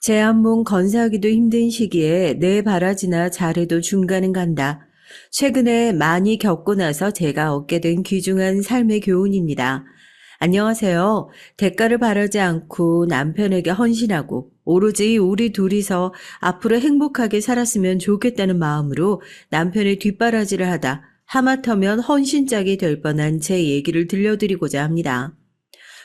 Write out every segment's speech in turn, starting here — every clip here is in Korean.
제 한몸 건사하기도 힘든 시기에 내 바라지나 잘해도 중간은 간다. 최근에 많이 겪고 나서 제가 얻게 된 귀중한 삶의 교훈입니다. 안녕하세요. 대가를 바라지 않고 남편에게 헌신하고 오로지 우리 둘이서 앞으로 행복하게 살았으면 좋겠다는 마음으로 남편의 뒷바라지를 하다 하마터면 헌신짝이 될 뻔한 제 얘기를 들려드리고자 합니다.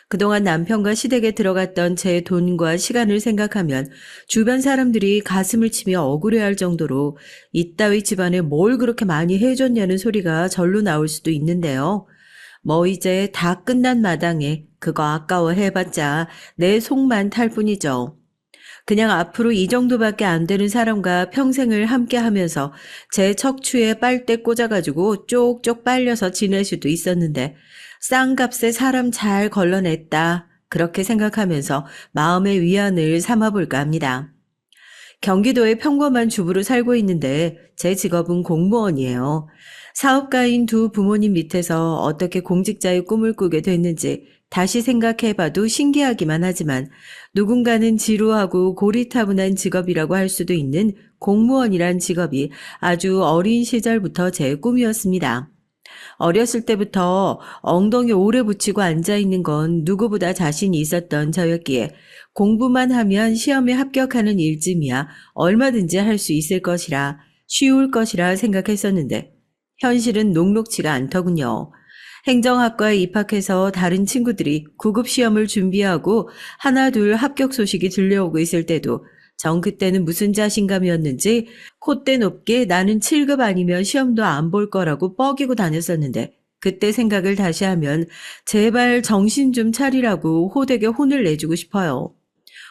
그동안 남편과 시댁에 들어갔던 제 돈과 시간을 생각하면 주변 사람들이 가슴을 치며 억울해할 정도로 이따위 집안에 뭘 그렇게 많이 해줬냐는 소리가 절로 나올 수도 있는데요. 뭐 이제 다 끝난 마당에 그거 아까워 해봤자 내 속만 탈 뿐이죠. 그냥 앞으로 이 정도밖에 안 되는 사람과 평생을 함께 하면서 제 척추에 빨대 꽂아가지고 쪽쪽 빨려서 지낼 수도 있었는데 싼 값에 사람 잘 걸러냈다. 그렇게 생각하면서 마음의 위안을 삼아볼까 합니다. 경기도의 평범한 주부로 살고 있는데 제 직업은 공무원이에요. 사업가인 두 부모님 밑에서 어떻게 공직자의 꿈을 꾸게 됐는지 다시 생각해봐도 신기하기만 하지만 누군가는 지루하고 고리타분한 직업이라고 할 수도 있는 공무원이란 직업이 아주 어린 시절부터 제 꿈이었습니다. 어렸을 때부터 엉덩이 오래 붙이고 앉아있는 건 누구보다 자신이 있었던 저였기에 공부만 하면 시험에 합격하는 일쯤이야 얼마든지 할 수 있을 것이라 쉬울 것이라 생각했었는데 현실은 녹록치가 않더군요. 행정학과에 입학해서 다른 친구들이 구급 시험을 준비하고 하나 둘 합격 소식이 들려오고 있을 때도 전 그때는 무슨 자신감이었는지 콧대 높게 나는 7급 아니면 시험도 안 볼 거라고 뻐기고 다녔었는데 그때 생각을 다시 하면 제발 정신 좀 차리라고 호되게 혼을 내주고 싶어요.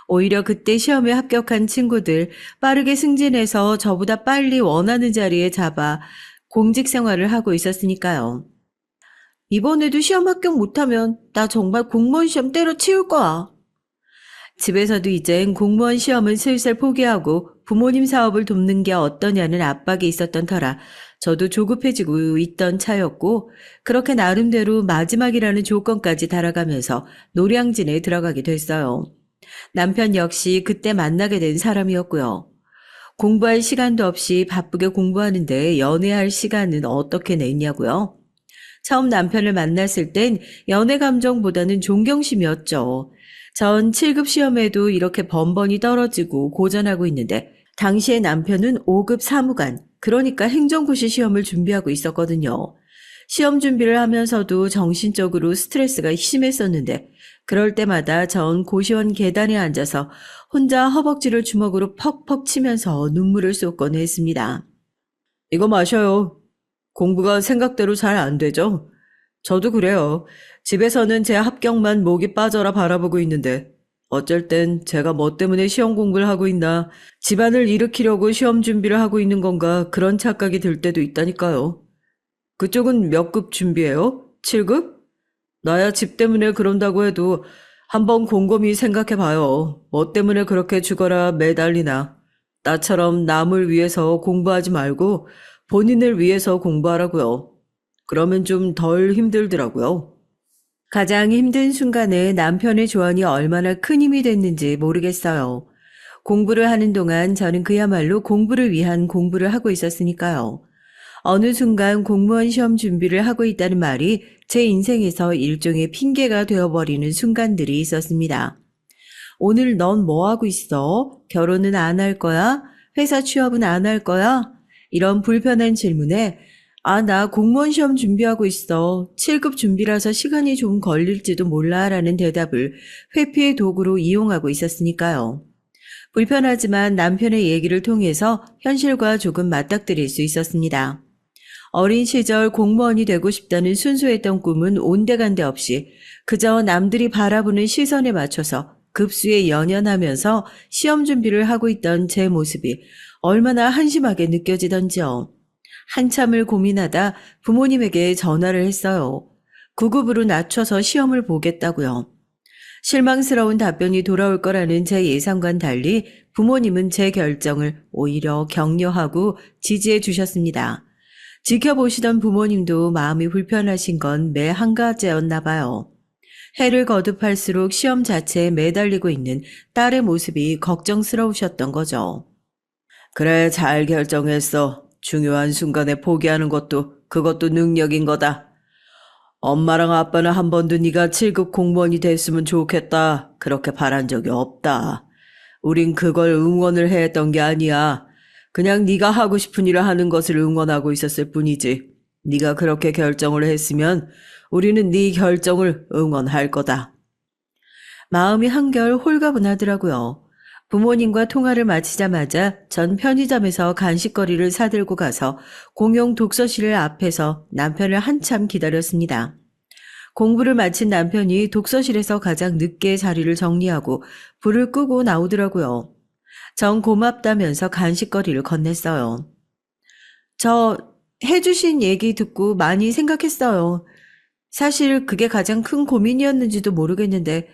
오히려 그때 시험에 합격한 친구들 빠르게 승진해서 저보다 빨리 원하는 자리에 잡아 공직 생활을 하고 있었으니까요. 이번에도 시험 합격 못하면 나 정말 공무원 시험 때려치울 거야. 집에서도 이젠 공무원 시험은 슬슬 포기하고 부모님 사업을 돕는 게 어떠냐는 압박이 있었던 터라 저도 조급해지고 있던 차였고 그렇게 나름대로 마지막이라는 조건까지 달아가면서 노량진에 들어가게 됐어요. 남편 역시 그때 만나게 된 사람이었고요. 공부할 시간도 없이 바쁘게 공부하는데 연애할 시간은 어떻게 냈냐고요? 처음 남편을 만났을 땐 연애 감정보다는 존경심이었죠. 전 7급 시험에도 이렇게 번번이 떨어지고 고전하고 있는데 당시에 남편은 5급 사무관, 그러니까 행정고시 시험을 준비하고 있었거든요. 시험 준비를 하면서도 정신적으로 스트레스가 심했었는데 그럴 때마다 전 고시원 계단에 앉아서 혼자 허벅지를 주먹으로 퍽퍽 치면서 눈물을 쏟곤 했습니다. 이거 마셔요. 공부가 생각대로 잘 안 되죠? 저도 그래요. 집에서는 제 합격만 목이 빠져라 바라보고 있는데 어쩔 땐 제가 뭐 때문에 시험 공부를 하고 있나, 집안을 일으키려고 시험 준비를 하고 있는 건가 그런 착각이 들 때도 있다니까요. 그쪽은 몇 급 준비해요? 7급? 나야 집 때문에 그런다고 해도 한번 곰곰이 생각해봐요. 뭐 때문에 그렇게 죽어라 매달리나. 나처럼 남을 위해서 공부하지 말고 본인을 위해서 공부하라고요. 그러면 좀 덜 힘들더라고요. 가장 힘든 순간에 남편의 조언이 얼마나 큰 힘이 됐는지 모르겠어요. 공부를 하는 동안 저는 그야말로 공부를 위한 공부를 하고 있었으니까요. 어느 순간 공무원 시험 준비를 하고 있다는 말이 제 인생에서 일종의 핑계가 되어버리는 순간들이 있었습니다. 오늘 넌 뭐 하고 있어? 결혼은 안 할 거야? 회사 취업은 안 할 거야? 이런 불편한 질문에 나 공무원 시험 준비하고 있어. 7급 준비라서 시간이 좀 걸릴지도 몰라 라는 대답을 회피의 도구로 이용하고 있었으니까요. 불편하지만 남편의 얘기를 통해서 현실과 조금 맞닥뜨릴 수 있었습니다. 어린 시절 공무원이 되고 싶다는 순수했던 꿈은 온데간데 없이 그저 남들이 바라보는 시선에 맞춰서 급수에 연연하면서 시험 준비를 하고 있던 제 모습이 얼마나 한심하게 느껴지던지요. 한참을 고민하다 부모님에게 전화를 했어요. 9급으로 낮춰서 시험을 보겠다고요. 실망스러운 답변이 돌아올 거라는 제 예상과는 달리 부모님은 제 결정을 오히려 격려하고 지지해 주셨습니다. 지켜보시던 부모님도 마음이 불편하신 건 매 한 가지였나 봐요. 해를 거듭할수록 시험 자체에 매달리고 있는 딸의 모습이 걱정스러우셨던 거죠. 그래, 잘 결정했어. 중요한 순간에 포기하는 그것도 능력인 거다. 엄마랑 아빠는 한 번도 네가 7급 공무원이 됐으면 좋겠다. 그렇게 바란 적이 없다. 우린 그걸 응원을 했던 게 아니야. 그냥 네가 하고 싶은 일을 하는 것을 응원하고 있었을 뿐이지. 네가 그렇게 결정을 했으면 우리는 네 결정을 응원할 거다. 마음이 한결 홀가분하더라고요. 부모님과 통화를 마치자마자 전 편의점에서 간식거리를 사들고 가서 공용 독서실 앞에서 남편을 한참 기다렸습니다. 공부를 마친 남편이 독서실에서 가장 늦게 자리를 정리하고 불을 끄고 나오더라고요. 전 고맙다면서 간식거리를 건넸어요. 저 해주신 얘기 듣고 많이 생각했어요. 사실 그게 가장 큰 고민이었는지도 모르겠는데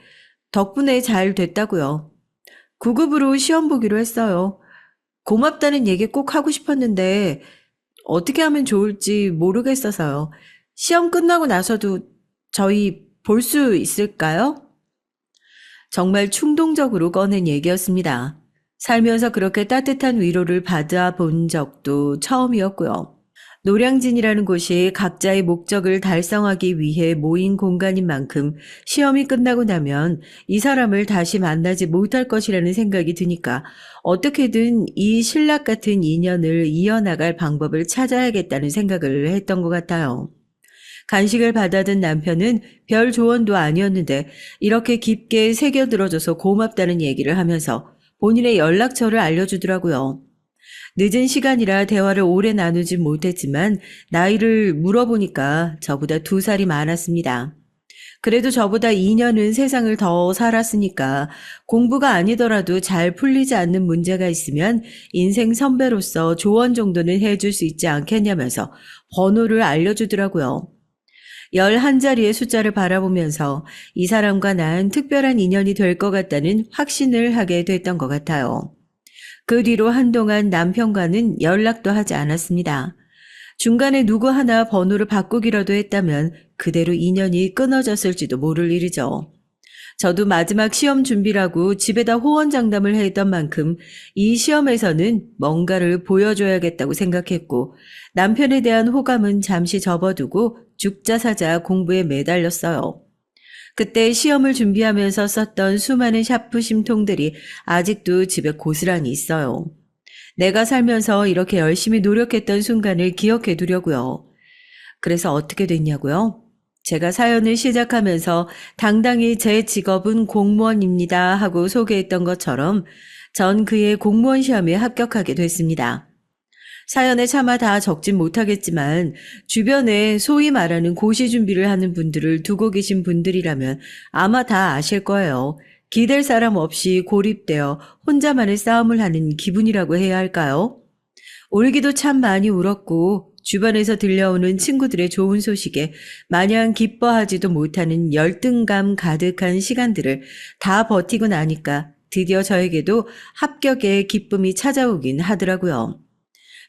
덕분에 잘 됐다고요. 9급으로 시험 보기로 했어요. 고맙다는 얘기 꼭 하고 싶었는데 어떻게 하면 좋을지 모르겠어서요. 시험 끝나고 나서도 저희 볼 수 있을까요? 정말 충동적으로 꺼낸 얘기였습니다. 살면서 그렇게 따뜻한 위로를 받아본 적도 처음이었고요. 노량진이라는 곳이 각자의 목적을 달성하기 위해 모인 공간인 만큼 시험이 끝나고 나면 이 사람을 다시 만나지 못할 것이라는 생각이 드니까 어떻게든 이 신락 같은 인연을 이어나갈 방법을 찾아야겠다는 생각을 했던 것 같아요. 간식을 받아든 남편은 별 조언도 아니었는데 이렇게 깊게 새겨들어줘서 고맙다는 얘기를 하면서 본인의 연락처를 알려주더라고요. 늦은 시간이라 대화를 오래 나누지 못했지만 나이를 물어보니까 저보다 2살이 많았습니다. 그래도 저보다 2년은 세상을 더 살았으니까 공부가 아니더라도 잘 풀리지 않는 문제가 있으면 인생 선배로서 조언 정도는 해줄 수 있지 않겠냐면서 번호를 알려주더라고요. 11자리의 숫자를 바라보면서 이 사람과 난 특별한 인연이 될 것 같다는 확신을 하게 됐던 것 같아요. 그 뒤로 한동안 남편과는 연락도 하지 않았습니다. 중간에 누구 하나 번호를 바꾸기라도 했다면 그대로 인연이 끊어졌을지도 모를 일이죠. 저도 마지막 시험 준비라고 집에다 호언장담을 했던 만큼 이 시험에서는 뭔가를 보여줘야겠다고 생각했고 남편에 대한 호감은 잠시 접어두고 죽자사자 공부에 매달렸어요. 그때 시험을 준비하면서 썼던 수많은 샤프심통들이 아직도 집에 고스란히 있어요. 내가 살면서 이렇게 열심히 노력했던 순간을 기억해 두려고요. 그래서 어떻게 됐냐고요? 제가 사연을 시작하면서 당당히 제 직업은 공무원입니다 하고 소개했던 것처럼 전 그의 공무원 시험에 합격하게 됐습니다. 사연에 차마 다 적진 못하겠지만 주변에 소위 말하는 고시 준비를 하는 분들을 두고 계신 분들이라면 아마 다 아실 거예요. 기댈 사람 없이 고립되어 혼자만의 싸움을 하는 기분이라고 해야 할까요? 울기도 참 많이 울었고 주변에서 들려오는 친구들의 좋은 소식에 마냥 기뻐하지도 못하는 열등감 가득한 시간들을 다 버티고 나니까 드디어 저에게도 합격의 기쁨이 찾아오긴 하더라고요.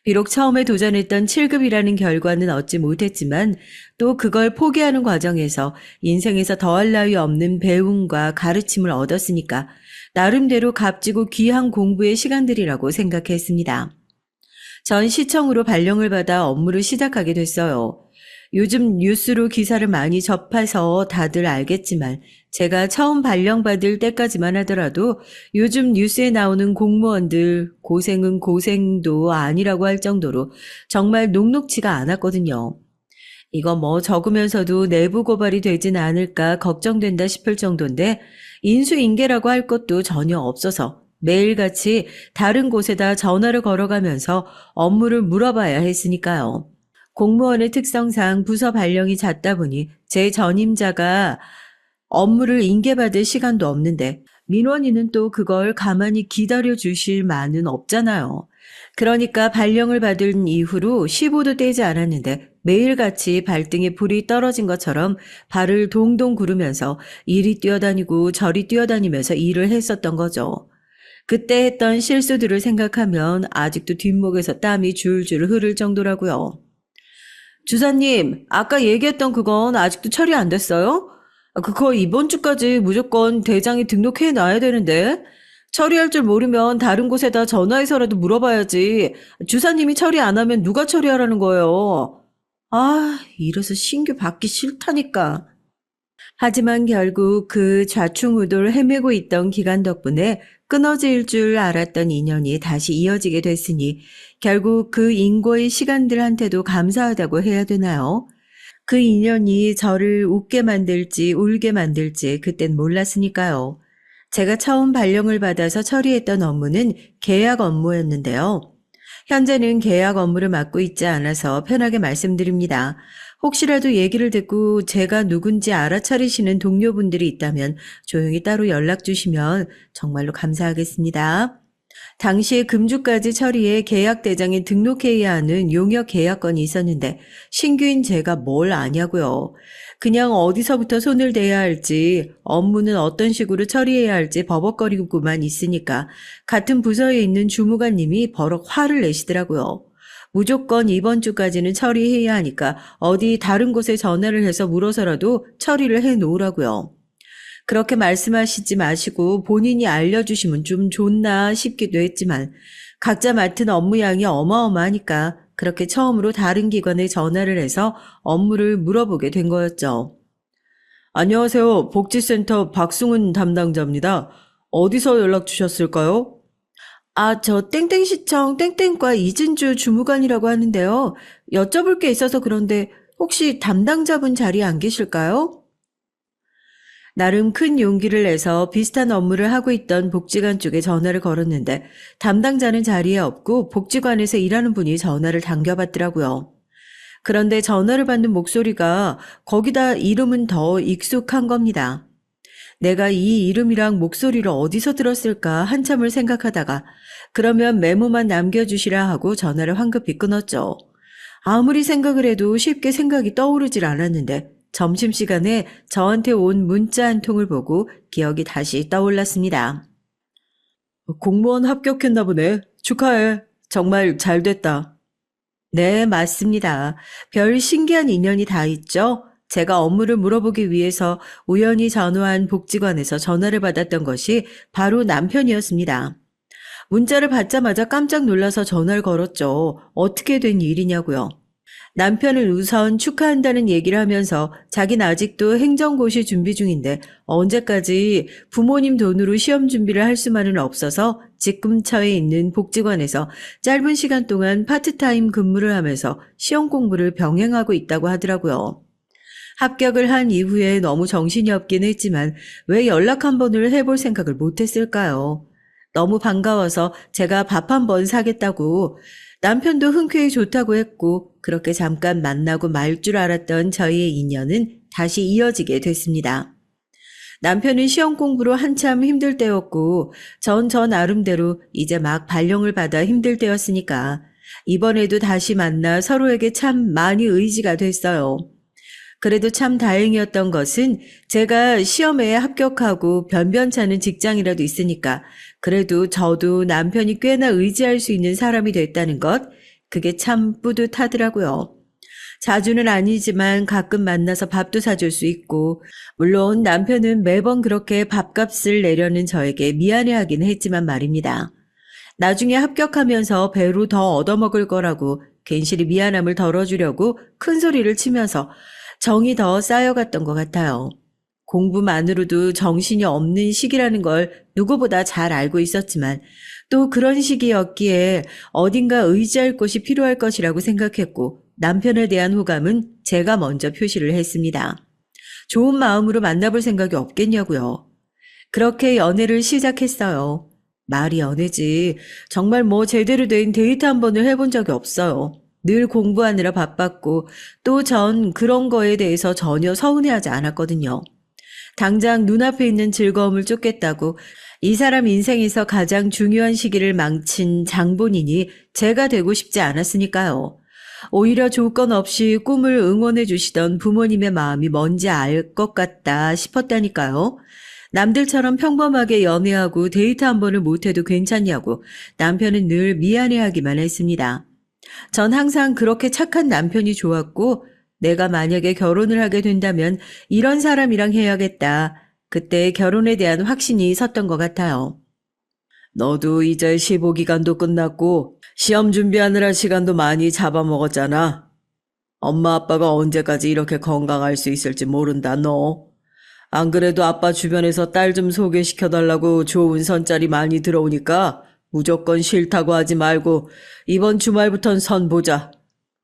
비록 처음에 도전했던 7급이라는 결과는 얻지 못했지만 또 그걸 포기하는 과정에서 인생에서 더할 나위 없는 배움과 가르침을 얻었으니까 나름대로 값지고 귀한 공부의 시간들이라고 생각했습니다. 전 시청으로 발령을 받아 업무를 시작하게 됐어요. 요즘 뉴스로 기사를 많이 접해서 다들 알겠지만 제가 처음 발령받을 때까지만 하더라도 요즘 뉴스에 나오는 공무원들 고생은 고생도 아니라고 할 정도로 정말 녹록지가 않았거든요. 이거 뭐 적으면서도 내부 고발이 되진 않을까 걱정된다 싶을 정도인데 인수인계라고 할 것도 전혀 없어서 매일같이 다른 곳에다 전화를 걸어가면서 업무를 물어봐야 했으니까요. 공무원의 특성상 부서 발령이 잦다 보니 제 전임자가 업무를 인계받을 시간도 없는데 민원인은 또 그걸 가만히 기다려 주실 만은 없잖아요. 그러니까 발령을 받은 이후로 15도 떼지 않았는데 매일같이 발등에 불이 떨어진 것처럼 발을 동동 구르면서 이리 뛰어다니고 저리 뛰어다니면서 일을 했었던 거죠. 그때 했던 실수들을 생각하면 아직도 뒷목에서 땀이 줄줄 흐를 정도라고요. 주사님, 아까 얘기했던 그건 아직도 처리 안 됐어요? 그거 이번 주까지 무조건 대장에 등록해 놔야 되는데. 처리할 줄 모르면 다른 곳에다 전화해서라도 물어봐야지. 주사님이 처리 안 하면 누가 처리하라는 거예요. 아, 이래서 신규 받기 싫다니까. 하지만 결국 그 좌충우돌 헤매고 있던 기간 덕분에 끊어질 줄 알았던 인연이 다시 이어지게 됐으니 결국 그 인고의 시간들한테도 감사하다고 해야 되나요? 그 인연이 저를 웃게 만들지 울게 만들지 그땐 몰랐으니까요. 제가 처음 발령을 받아서 처리했던 업무는 계약 업무였는데요. 현재는 계약 업무를 맡고 있지 않아서 편하게 말씀드립니다. 혹시라도 얘기를 듣고 제가 누군지 알아차리시는 동료분들이 있다면 조용히 따로 연락 주시면 정말로 감사하겠습니다. 당시에 금주까지 처리해 계약 대장에 등록해야 하는 용역 계약건이 있었는데 신규인 제가 뭘 아냐고요. 그냥 어디서부터 손을 대야 할지, 업무는 어떤 식으로 처리해야 할지 버벅거리고만 있으니까 같은 부서에 있는 주무관님이 버럭 화를 내시더라고요. 무조건 이번 주까지는 처리해야 하니까 어디 다른 곳에 전화를 해서 물어서라도 처리를 해 놓으라고요. 그렇게 말씀하시지 마시고 본인이 알려주시면 좀 좋나 싶기도 했지만 각자 맡은 업무량이 어마어마하니까 그렇게 처음으로 다른 기관에 전화를 해서 업무를 물어보게 된 거였죠. 안녕하세요. 복지센터 박승훈 담당자입니다. 어디서 연락 주셨을까요? 저 땡땡시청 땡땡과 이진주 주무관이라고 하는데요. 여쭤볼 게 있어서 그런데 혹시 담당자분 자리에 안 계실까요? 나름 큰 용기를 내서 비슷한 업무를 하고 있던 복지관 쪽에 전화를 걸었는데 담당자는 자리에 없고 복지관에서 일하는 분이 전화를 당겨받더라고요. 그런데 전화를 받는 목소리가 거기다 이름은 더 익숙한 겁니다. 내가 이 이름이랑 목소리를 어디서 들었을까 한참을 생각하다가 그러면 메모만 남겨주시라 하고 전화를 황급히 끊었죠. 아무리 생각을 해도 쉽게 생각이 떠오르질 않았는데 점심시간에 저한테 온 문자 한 통을 보고 기억이 다시 떠올랐습니다. 공무원 합격했나 보네. 축하해. 정말 잘 됐다. 네, 맞습니다. 별 신기한 인연이 다 있죠? 제가 업무를 물어보기 위해서 우연히 전화한 복지관에서 전화를 받았던 것이 바로 남편이었습니다. 문자를 받자마자 깜짝 놀라서 전화를 걸었죠. 어떻게 된 일이냐고요. 남편을 우선 축하한다는 얘기를 하면서 자기는 아직도 행정고시 준비 중인데 언제까지 부모님 돈으로 시험 준비를 할 수만은 없어서 집 근처에 있는 복지관에서 짧은 시간 동안 파트타임 근무를 하면서 시험 공부를 병행하고 있다고 하더라고요. 합격을 한 이후에 너무 정신이 없긴 했지만 왜 연락 한 번을 해볼 생각을 못했을까요? 너무 반가워서 제가 밥 한 번 사겠다고 남편도 흔쾌히 좋다고 했고 그렇게 잠깐 만나고 말 줄 알았던 저희의 인연은 다시 이어지게 됐습니다. 남편은 시험 공부로 한참 힘들 때였고 전 저 나름대로 이제 막 발령을 받아 힘들 때였으니까 이번에도 다시 만나 서로에게 참 많이 의지가 됐어요. 그래도 참 다행이었던 것은 제가 시험에 합격하고 변변찮은 직장이라도 있으니까 그래도 저도 남편이 꽤나 의지할 수 있는 사람이 됐다는 것, 그게 참 뿌듯하더라고요. 자주는 아니지만 가끔 만나서 밥도 사줄 수 있고, 물론 남편은 매번 그렇게 밥값을 내려는 저에게 미안해하긴 했지만 말입니다. 나중에 합격하면서 배로 더 얻어먹을 거라고 괜시리 미안함을 덜어주려고 큰 소리를 치면서 정이 더 쌓여갔던 것 같아요. 공부만으로도 정신이 없는 시기라는 걸 누구보다 잘 알고 있었지만 또 그런 시기였기에 어딘가 의지할 곳이 필요할 것이라고 생각했고 남편에 대한 호감은 제가 먼저 표시를 했습니다. 좋은 마음으로 만나볼 생각이 없겠냐고요. 그렇게 연애를 시작했어요. 말이 연애지 정말 뭐 제대로 된 데이트 한 번을 해본 적이 없어요. 늘 공부하느라 바빴고 또 전 그런 거에 대해서 전혀 서운해하지 않았거든요. 당장 눈앞에 있는 즐거움을 쫓겠다고 이 사람 인생에서 가장 중요한 시기를 망친 장본인이 제가 되고 싶지 않았으니까요. 오히려 조건 없이 꿈을 응원해 주시던 부모님의 마음이 뭔지 알 것 같다 싶었다니까요. 남들처럼 평범하게 연애하고 데이트 한 번을 못해도 괜찮냐고 남편은 늘 미안해하기만 했습니다. 전 항상 그렇게 착한 남편이 좋았고 내가 만약에 결혼을 하게 된다면 이런 사람이랑 해야겠다. 그때 결혼에 대한 확신이 섰던 것 같아요. 너도 이제 시보 기간도 끝났고 시험 준비하느라 시간도 많이 잡아먹었잖아. 엄마 아빠가 언제까지 이렇게 건강할 수 있을지 모른다, 너. 안 그래도 아빠 주변에서 딸 좀 소개시켜달라고 좋은 선짤이 많이 들어오니까 무조건 싫다고 하지 말고 이번 주말부턴 선 보자.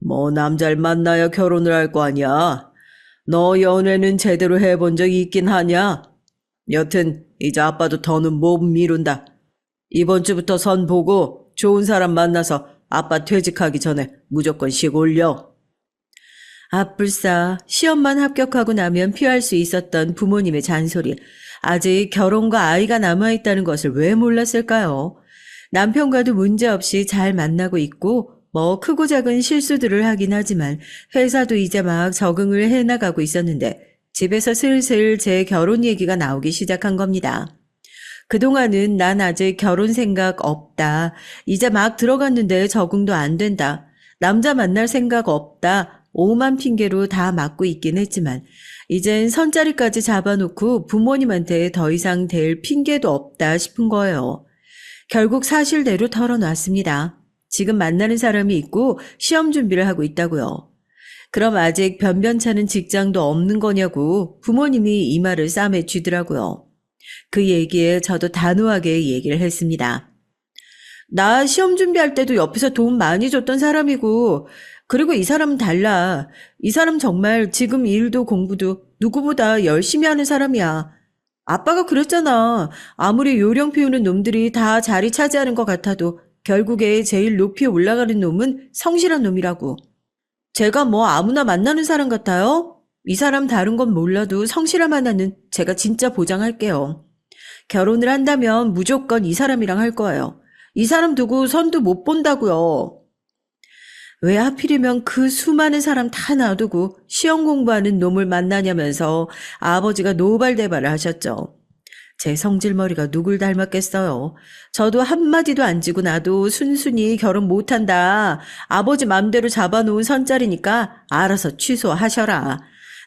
뭐 남자를 만나야 결혼을 할 거 아니야. 너 연애는 제대로 해본 적 있긴 하냐? 여튼 이제 아빠도 더는 못 미룬다. 이번 주부터 선 보고 좋은 사람 만나서 아빠 퇴직하기 전에 무조건 식 올려. 아뿔싸, 시험만 합격하고 나면 피할 수 있었던 부모님의 잔소리. 아직 결혼과 아이가 남아있다는 것을 왜 몰랐을까요? 남편과도 문제없이 잘 만나고 있고 뭐 크고 작은 실수들을 하긴 하지만 회사도 이제 막 적응을 해나가고 있었는데 집에서 슬슬 제 결혼 얘기가 나오기 시작한 겁니다. 그동안은 난 아직 결혼 생각 없다. 이제 막 들어갔는데 적응도 안 된다. 남자 만날 생각 없다. 오만 핑계로 다 막고 있긴 했지만 이젠 선자리까지 잡아놓고 부모님한테 더 이상 댈 핑계도 없다 싶은 거예요. 결국 사실대로 털어놨습니다. 지금 만나는 사람이 있고 시험 준비를 하고 있다고요. 그럼 아직 변변찮은 직장도 없는 거냐고 부모님이 이 말을 싸매 쥐더라고요. 그 얘기에 저도 단호하게 얘기를 했습니다. 나 시험 준비할 때도 옆에서 도움 많이 줬던 사람이고 그리고 이 사람은 달라. 이 사람 정말 지금 일도 공부도 누구보다 열심히 하는 사람이야. 아빠가 그랬잖아. 아무리 요령 피우는 놈들이 다 자리 차지하는 것 같아도 결국에 제일 높이 올라가는 놈은 성실한 놈이라고. 제가 뭐 아무나 만나는 사람 같아요? 이 사람 다른 건 몰라도 성실함 하나는 제가 진짜 보장할게요. 결혼을 한다면 무조건 이 사람이랑 할 거예요. 이 사람 두고 선도 못 본다고요. 왜 하필이면 그 수많은 사람 다 놔두고 시험 공부하는 놈을 만나냐면서 아버지가 노발대발을 하셨죠. 제 성질머리가 누굴 닮았겠어요. 저도 한마디도 안 지고 나도 순순히 결혼 못한다. 아버지 맘대로 잡아놓은 선짜리니까 알아서 취소하셔라.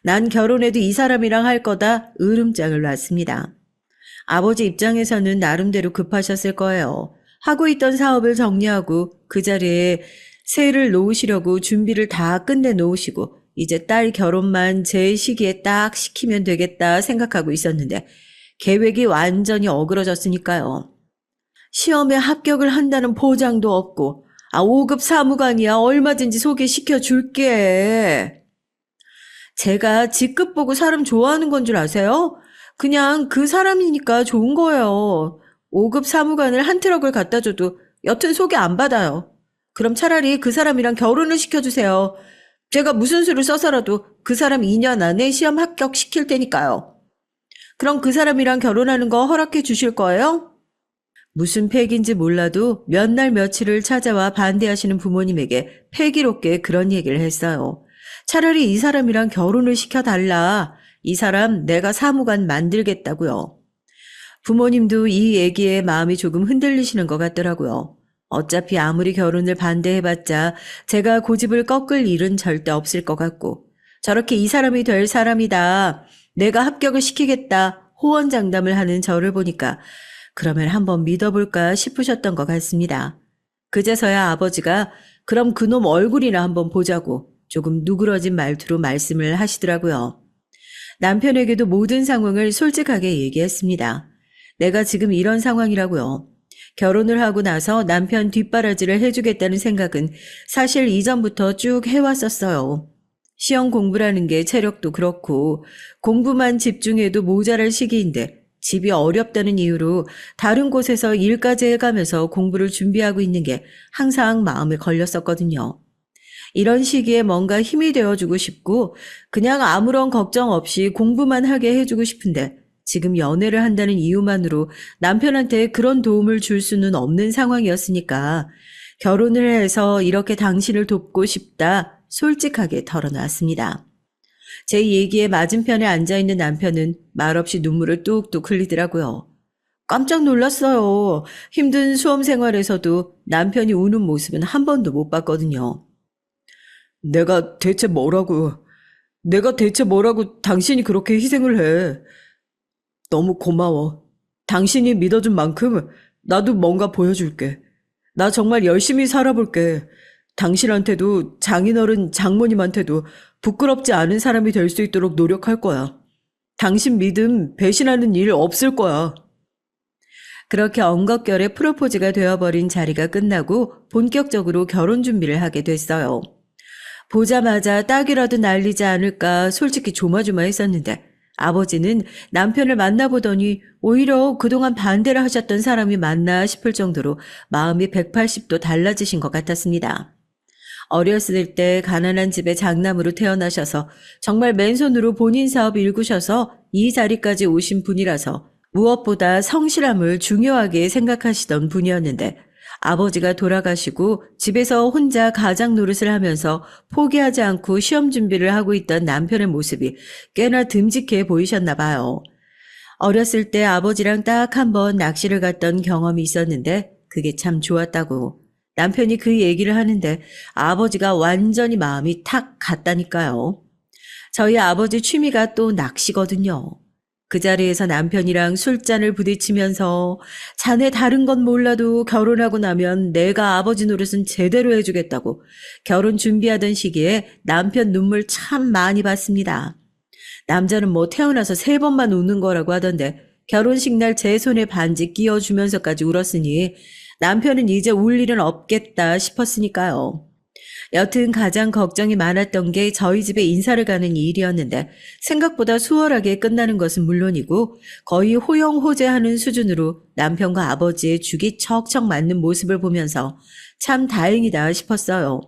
난 결혼해도 이 사람이랑 할 거다. 으름장을 놨습니다. 아버지 입장에서는 나름대로 급하셨을 거예요. 하고 있던 사업을 정리하고 그 자리에 새를 놓으시려고 준비를 다 끝내놓으시고 이제 딸 결혼만 제 시기에 딱 시키면 되겠다 생각하고 있었는데 계획이 완전히 어그러졌으니까요. 시험에 합격을 한다는 보장도 없고 5급 사무관이야 얼마든지 소개시켜 줄게. 제가 직급 보고 사람 좋아하는 건 줄 아세요? 그냥 그 사람이니까 좋은 거예요. 5급 사무관을 한 트럭을 갖다 줘도 여튼 소개 안 받아요. 그럼 차라리 그 사람이랑 결혼을 시켜주세요. 제가 무슨 수를 써서라도 그 사람 2년 안에 시험 합격시킬 테니까요. 그럼 그 사람이랑 결혼하는 거 허락해 주실 거예요? 무슨 팩인지 몰라도 몇 날 며칠을 찾아와 반대하시는 부모님에게 패기롭게 그런 얘기를 했어요. 차라리 이 사람이랑 결혼을 시켜달라. 이 사람 내가 사무관 만들겠다고요. 부모님도 이 얘기에 마음이 조금 흔들리시는 것 같더라고요. 어차피 아무리 결혼을 반대해봤자 제가 고집을 꺾을 일은 절대 없을 것 같고 저렇게 이 사람이 될 사람이다. 내가 합격을 시키겠다. 호언장담을 하는 저를 보니까 그러면 한번 믿어볼까 싶으셨던 것 같습니다. 그제서야 아버지가 그럼 그놈 얼굴이나 한번 보자고 조금 누그러진 말투로 말씀을 하시더라고요. 남편에게도 모든 상황을 솔직하게 얘기했습니다. 내가 지금 이런 상황이라고요. 결혼을 하고 나서 남편 뒷바라지를 해주겠다는 생각은 사실 이전부터 쭉 해왔었어요. 시험 공부라는 게 체력도 그렇고 공부만 집중해도 모자랄 시기인데 집이 어렵다는 이유로 다른 곳에서 일까지 해가면서 공부를 준비하고 있는 게 항상 마음에 걸렸었거든요. 이런 시기에 뭔가 힘이 되어주고 싶고 그냥 아무런 걱정 없이 공부만 하게 해주고 싶은데 지금 연애를 한다는 이유만으로 남편한테 그런 도움을 줄 수는 없는 상황이었으니까 결혼을 해서 이렇게 당신을 돕고 싶다 솔직하게 털어놨습니다. 제 얘기에 맞은편에 앉아있는 남편은 말없이 눈물을 뚝뚝 흘리더라고요. 깜짝 놀랐어요. 힘든 수험 생활에서도 남편이 우는 모습은 한 번도 못 봤거든요. 내가 대체 뭐라고? 내가 대체 뭐라고 당신이 그렇게 희생을 해. 너무 고마워. 당신이 믿어준 만큼 나도 뭔가 보여줄게. 나 정말 열심히 살아볼게. 당신한테도 장인어른 장모님한테도 부끄럽지 않은 사람이 될 수 있도록 노력할 거야. 당신 믿음 배신하는 일 없을 거야. 그렇게 엉겁결에 프로포즈가 되어버린 자리가 끝나고 본격적으로 결혼 준비를 하게 됐어요. 보자마자 딱이라도 날리지 않을까 솔직히 조마조마했었는데 아버지는 남편을 만나보더니 오히려 그동안 반대를 하셨던 사람이 맞나 싶을 정도로 마음이 180도 달라지신 것 같았습니다. 어렸을 때 가난한 집의 장남으로 태어나셔서 정말 맨손으로 본인 사업 일구셔서 이 자리까지 오신 분이라서 무엇보다 성실함을 중요하게 생각하시던 분이었는데 아버지가 돌아가시고 집에서 혼자 가장 노릇을 하면서 포기하지 않고 시험 준비를 하고 있던 남편의 모습이 꽤나 듬직해 보이셨나 봐요. 어렸을 때 아버지랑 딱 한 번 낚시를 갔던 경험이 있었는데 그게 참 좋았다고. 남편이 그 얘기를 하는데 아버지가 완전히 마음이 탁 갔다니까요. 저희 아버지 취미가 또 낚시거든요. 그 자리에서 남편이랑 술잔을 부딪히면서 자네 다른 건 몰라도 결혼하고 나면 내가 아버지 노릇은 제대로 해주겠다고 결혼 준비하던 시기에 남편 눈물 참 많이 봤습니다. 남자는 뭐 태어나서 3번만 우는 거라고 하던데 결혼식 날 제 손에 반지 끼워주면서까지 울었으니 남편은 이제 울 일은 없겠다 싶었으니까요. 여튼 가장 걱정이 많았던 게 저희 집에 인사를 가는 일이었는데 생각보다 수월하게 끝나는 것은 물론이고 거의 호영호재하는 수준으로 남편과 아버지의 죽이 척척 맞는 모습을 보면서 참 다행이다 싶었어요.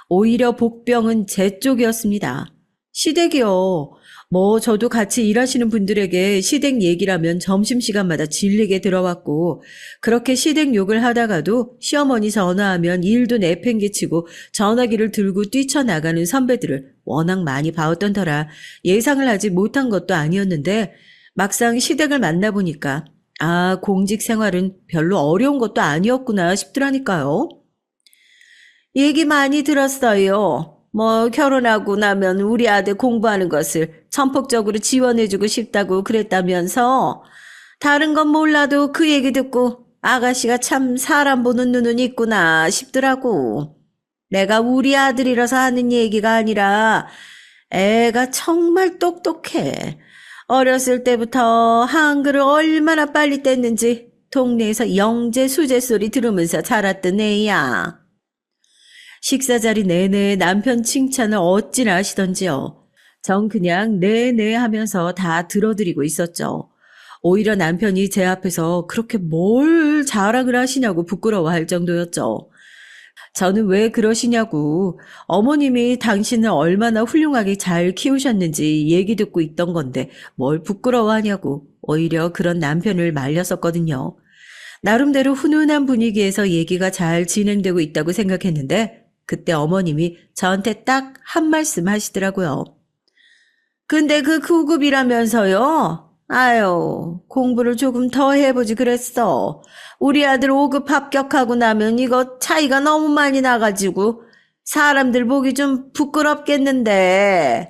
오히려 복병은 제 쪽이었습니다. 시댁이요. 뭐 저도 같이 일하시는 분들에게 시댁 얘기라면 점심시간마다 질리게 들어왔고 그렇게 시댁 욕을 하다가도 시어머니 전화하면 일도 내팽개치고 전화기를 들고 뛰쳐나가는 선배들을 워낙 많이 봐왔던 터라 예상을 하지 못한 것도 아니었는데 막상 시댁을 만나보니까 아, 공직 생활은 별로 어려운 것도 아니었구나 싶더라니까요. 얘기 많이 들었어요. 뭐 결혼하고 나면 우리 아들 공부하는 것을 전폭적으로 지원해주고 싶다고 그랬다면서 다른 건 몰라도 그 얘기 듣고 아가씨가 참 사람 보는 눈은 있구나 싶더라고. 내가 우리 아들이라서 하는 얘기가 아니라 애가 정말 똑똑해. 어렸을 때부터 한글을 얼마나 빨리 뗐는지 동네에서 영재 수재 소리 들으면서 자랐던 애야. 식사 자리 내내 남편 칭찬을 어찌나 하시던지요. 전 그냥 네네 하면서 다 들어드리고 있었죠. 오히려 남편이 제 앞에서 그렇게 뭘 자랑을 하시냐고 부끄러워할 정도였죠. 저는 왜 그러시냐고 어머님이 당신을 얼마나 훌륭하게 잘 키우셨는지 얘기 듣고 있던 건데 뭘 부끄러워하냐고 오히려 그런 남편을 말렸었거든요. 나름대로 훈훈한 분위기에서 얘기가 잘 진행되고 있다고 생각했는데 그때 어머님이 저한테 딱 한 말씀 하시더라고요. 근데 그 9급이라면서요? 아유, 공부를 조금 더 해보지 그랬어. 우리 아들 5급 합격하고 나면 이거 차이가 너무 많이 나가지고 사람들 보기 좀 부끄럽겠는데.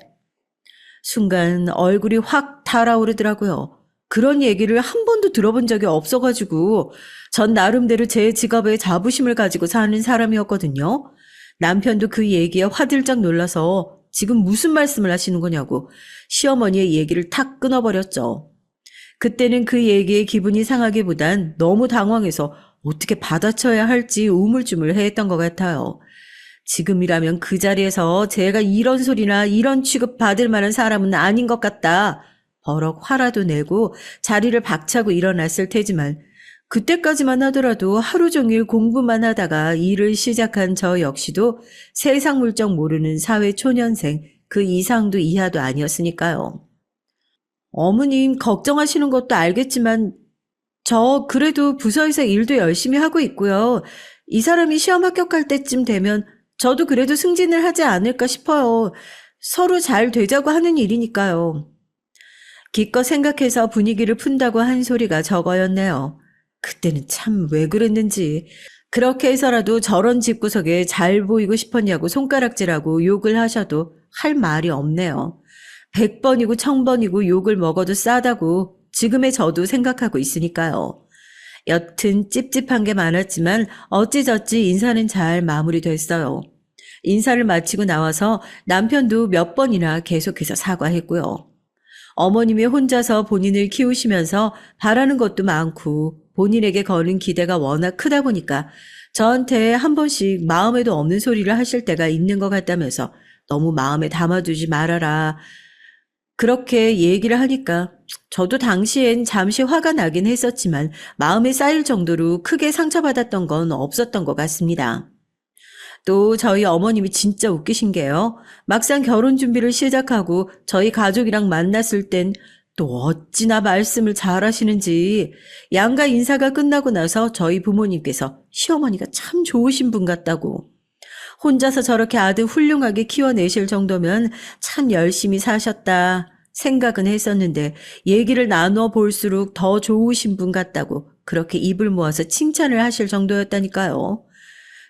순간 얼굴이 확 달아오르더라고요. 그런 얘기를 한 번도 들어본 적이 없어가지고 전 나름대로 제 직업에 자부심을 가지고 사는 사람이었거든요. 남편도 그 얘기에 화들짝 놀라서 지금 무슨 말씀을 하시는 거냐고 시어머니의 얘기를 탁 끊어버렸죠. 그때는 그 얘기에 기분이 상하기보단 너무 당황해서 어떻게 받아쳐야 할지 우물쭈물했던 것 같아요. 지금이라면 그 자리에서 제가 이런 소리나 이런 취급 받을 만한 사람은 아닌 것 같다. 버럭 화라도 내고 자리를 박차고 일어났을 테지만 그때까지만 하더라도 하루 종일 공부만 하다가 일을 시작한 저 역시도 세상 물정 모르는 사회 초년생 그 이상도 이하도 아니었으니까요. 어머님 걱정하시는 것도 알겠지만 저 그래도 부서에서 일도 열심히 하고 있고요. 이 사람이 시험 합격할 때쯤 되면 저도 그래도 승진을 하지 않을까 싶어요. 서로 잘 되자고 하는 일이니까요. 기껏 생각해서 분위기를 푼다고 한 소리가 저거였네요. 그때는 참 왜 그랬는지 그렇게 해서라도 저런 집구석에 잘 보이고 싶었냐고 손가락질하고 욕을 하셔도 할 말이 없네요. 100번이고 1000번이고 욕을 먹어도 싸다고 지금의 저도 생각하고 있으니까요. 여튼 찝찝한 게 많았지만 어찌저찌 인사는 잘 마무리됐어요. 인사를 마치고 나와서 남편도 몇 번이나 계속해서 사과했고요. 어머님이 혼자서 본인을 키우시면서 바라는 것도 많고 본인에게 거는 기대가 워낙 크다 보니까 저한테 한 번씩 마음에도 없는 소리를 하실 때가 있는 것 같다면서 너무 마음에 담아두지 말아라. 그렇게 얘기를 하니까 저도 당시엔 잠시 화가 나긴 했었지만 마음에 쌓일 정도로 크게 상처받았던 건 없었던 것 같습니다. 또 저희 어머님이 진짜 웃기신 게요. 막상 결혼 준비를 시작하고 저희 가족이랑 만났을 땐 또 어찌나 말씀을 잘하시는지 양가 인사가 끝나고 나서 저희 부모님께서 시어머니가 참 좋으신 분 같다고 혼자서 저렇게 아들 훌륭하게 키워내실 정도면 참 열심히 사셨다 생각은 했었는데 얘기를 나눠 볼수록 더 좋으신 분 같다고 그렇게 입을 모아서 칭찬을 하실 정도였다니까요.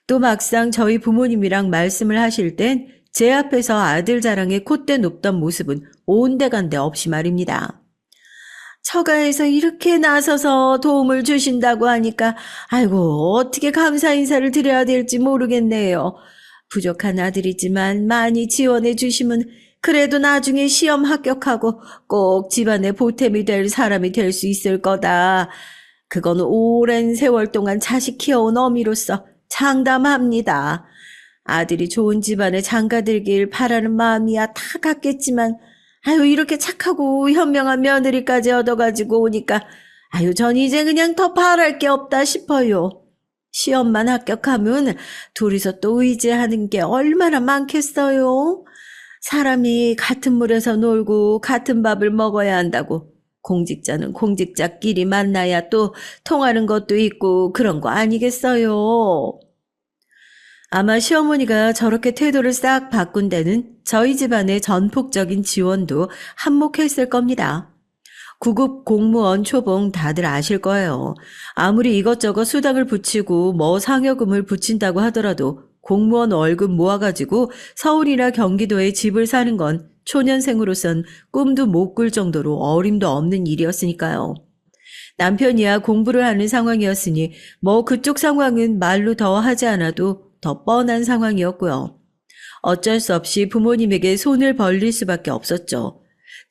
또 막상 저희 부모님이랑 말씀을 하실 땐 제 앞에서 아들 자랑에 콧대 높던 모습은 온데간데 없이 말입니다. 처가에서 이렇게 나서서 도움을 주신다고 하니까 아이고 어떻게 감사 인사를 드려야 될지 모르겠네요. 부족한 아들이지만 많이 지원해 주시면 그래도 나중에 시험 합격하고 꼭 집안의 보탬이 될 사람이 될 수 있을 거다. 그건 오랜 세월 동안 자식 키워온 어미로서 장담합니다. 아들이 좋은 집안에 장가들길 바라는 마음이야 다 같겠지만 아유 이렇게 착하고 현명한 며느리까지 얻어가지고 오니까 아유 전 이제 그냥 더 바랄 게 없다 싶어요. 시험만 합격하면 둘이서 또 의지하는 게 얼마나 많겠어요. 사람이 같은 물에서 놀고 같은 밥을 먹어야 한다고 공직자는 공직자끼리 만나야 또 통하는 것도 있고 그런 거 아니겠어요. 아마 시어머니가 저렇게 태도를 싹 바꾼 데는 저희 집안의 전폭적인 지원도 한몫했을 겁니다. 구급 공무원 초봉 다들 아실 거예요. 아무리 이것저것 수당을 붙이고 뭐 상여금을 붙인다고 하더라도 공무원 월급 모아가지고 서울이나 경기도에 집을 사는 건 초년생으로선 꿈도 못 꿀 정도로 어림도 없는 일이었으니까요. 남편이야 공부를 하는 상황이었으니 뭐 그쪽 상황은 말로 더 하지 않아도 더 뻔한 상황이었고요. 어쩔 수 없이 부모님에게 손을 벌릴 수밖에 없었죠.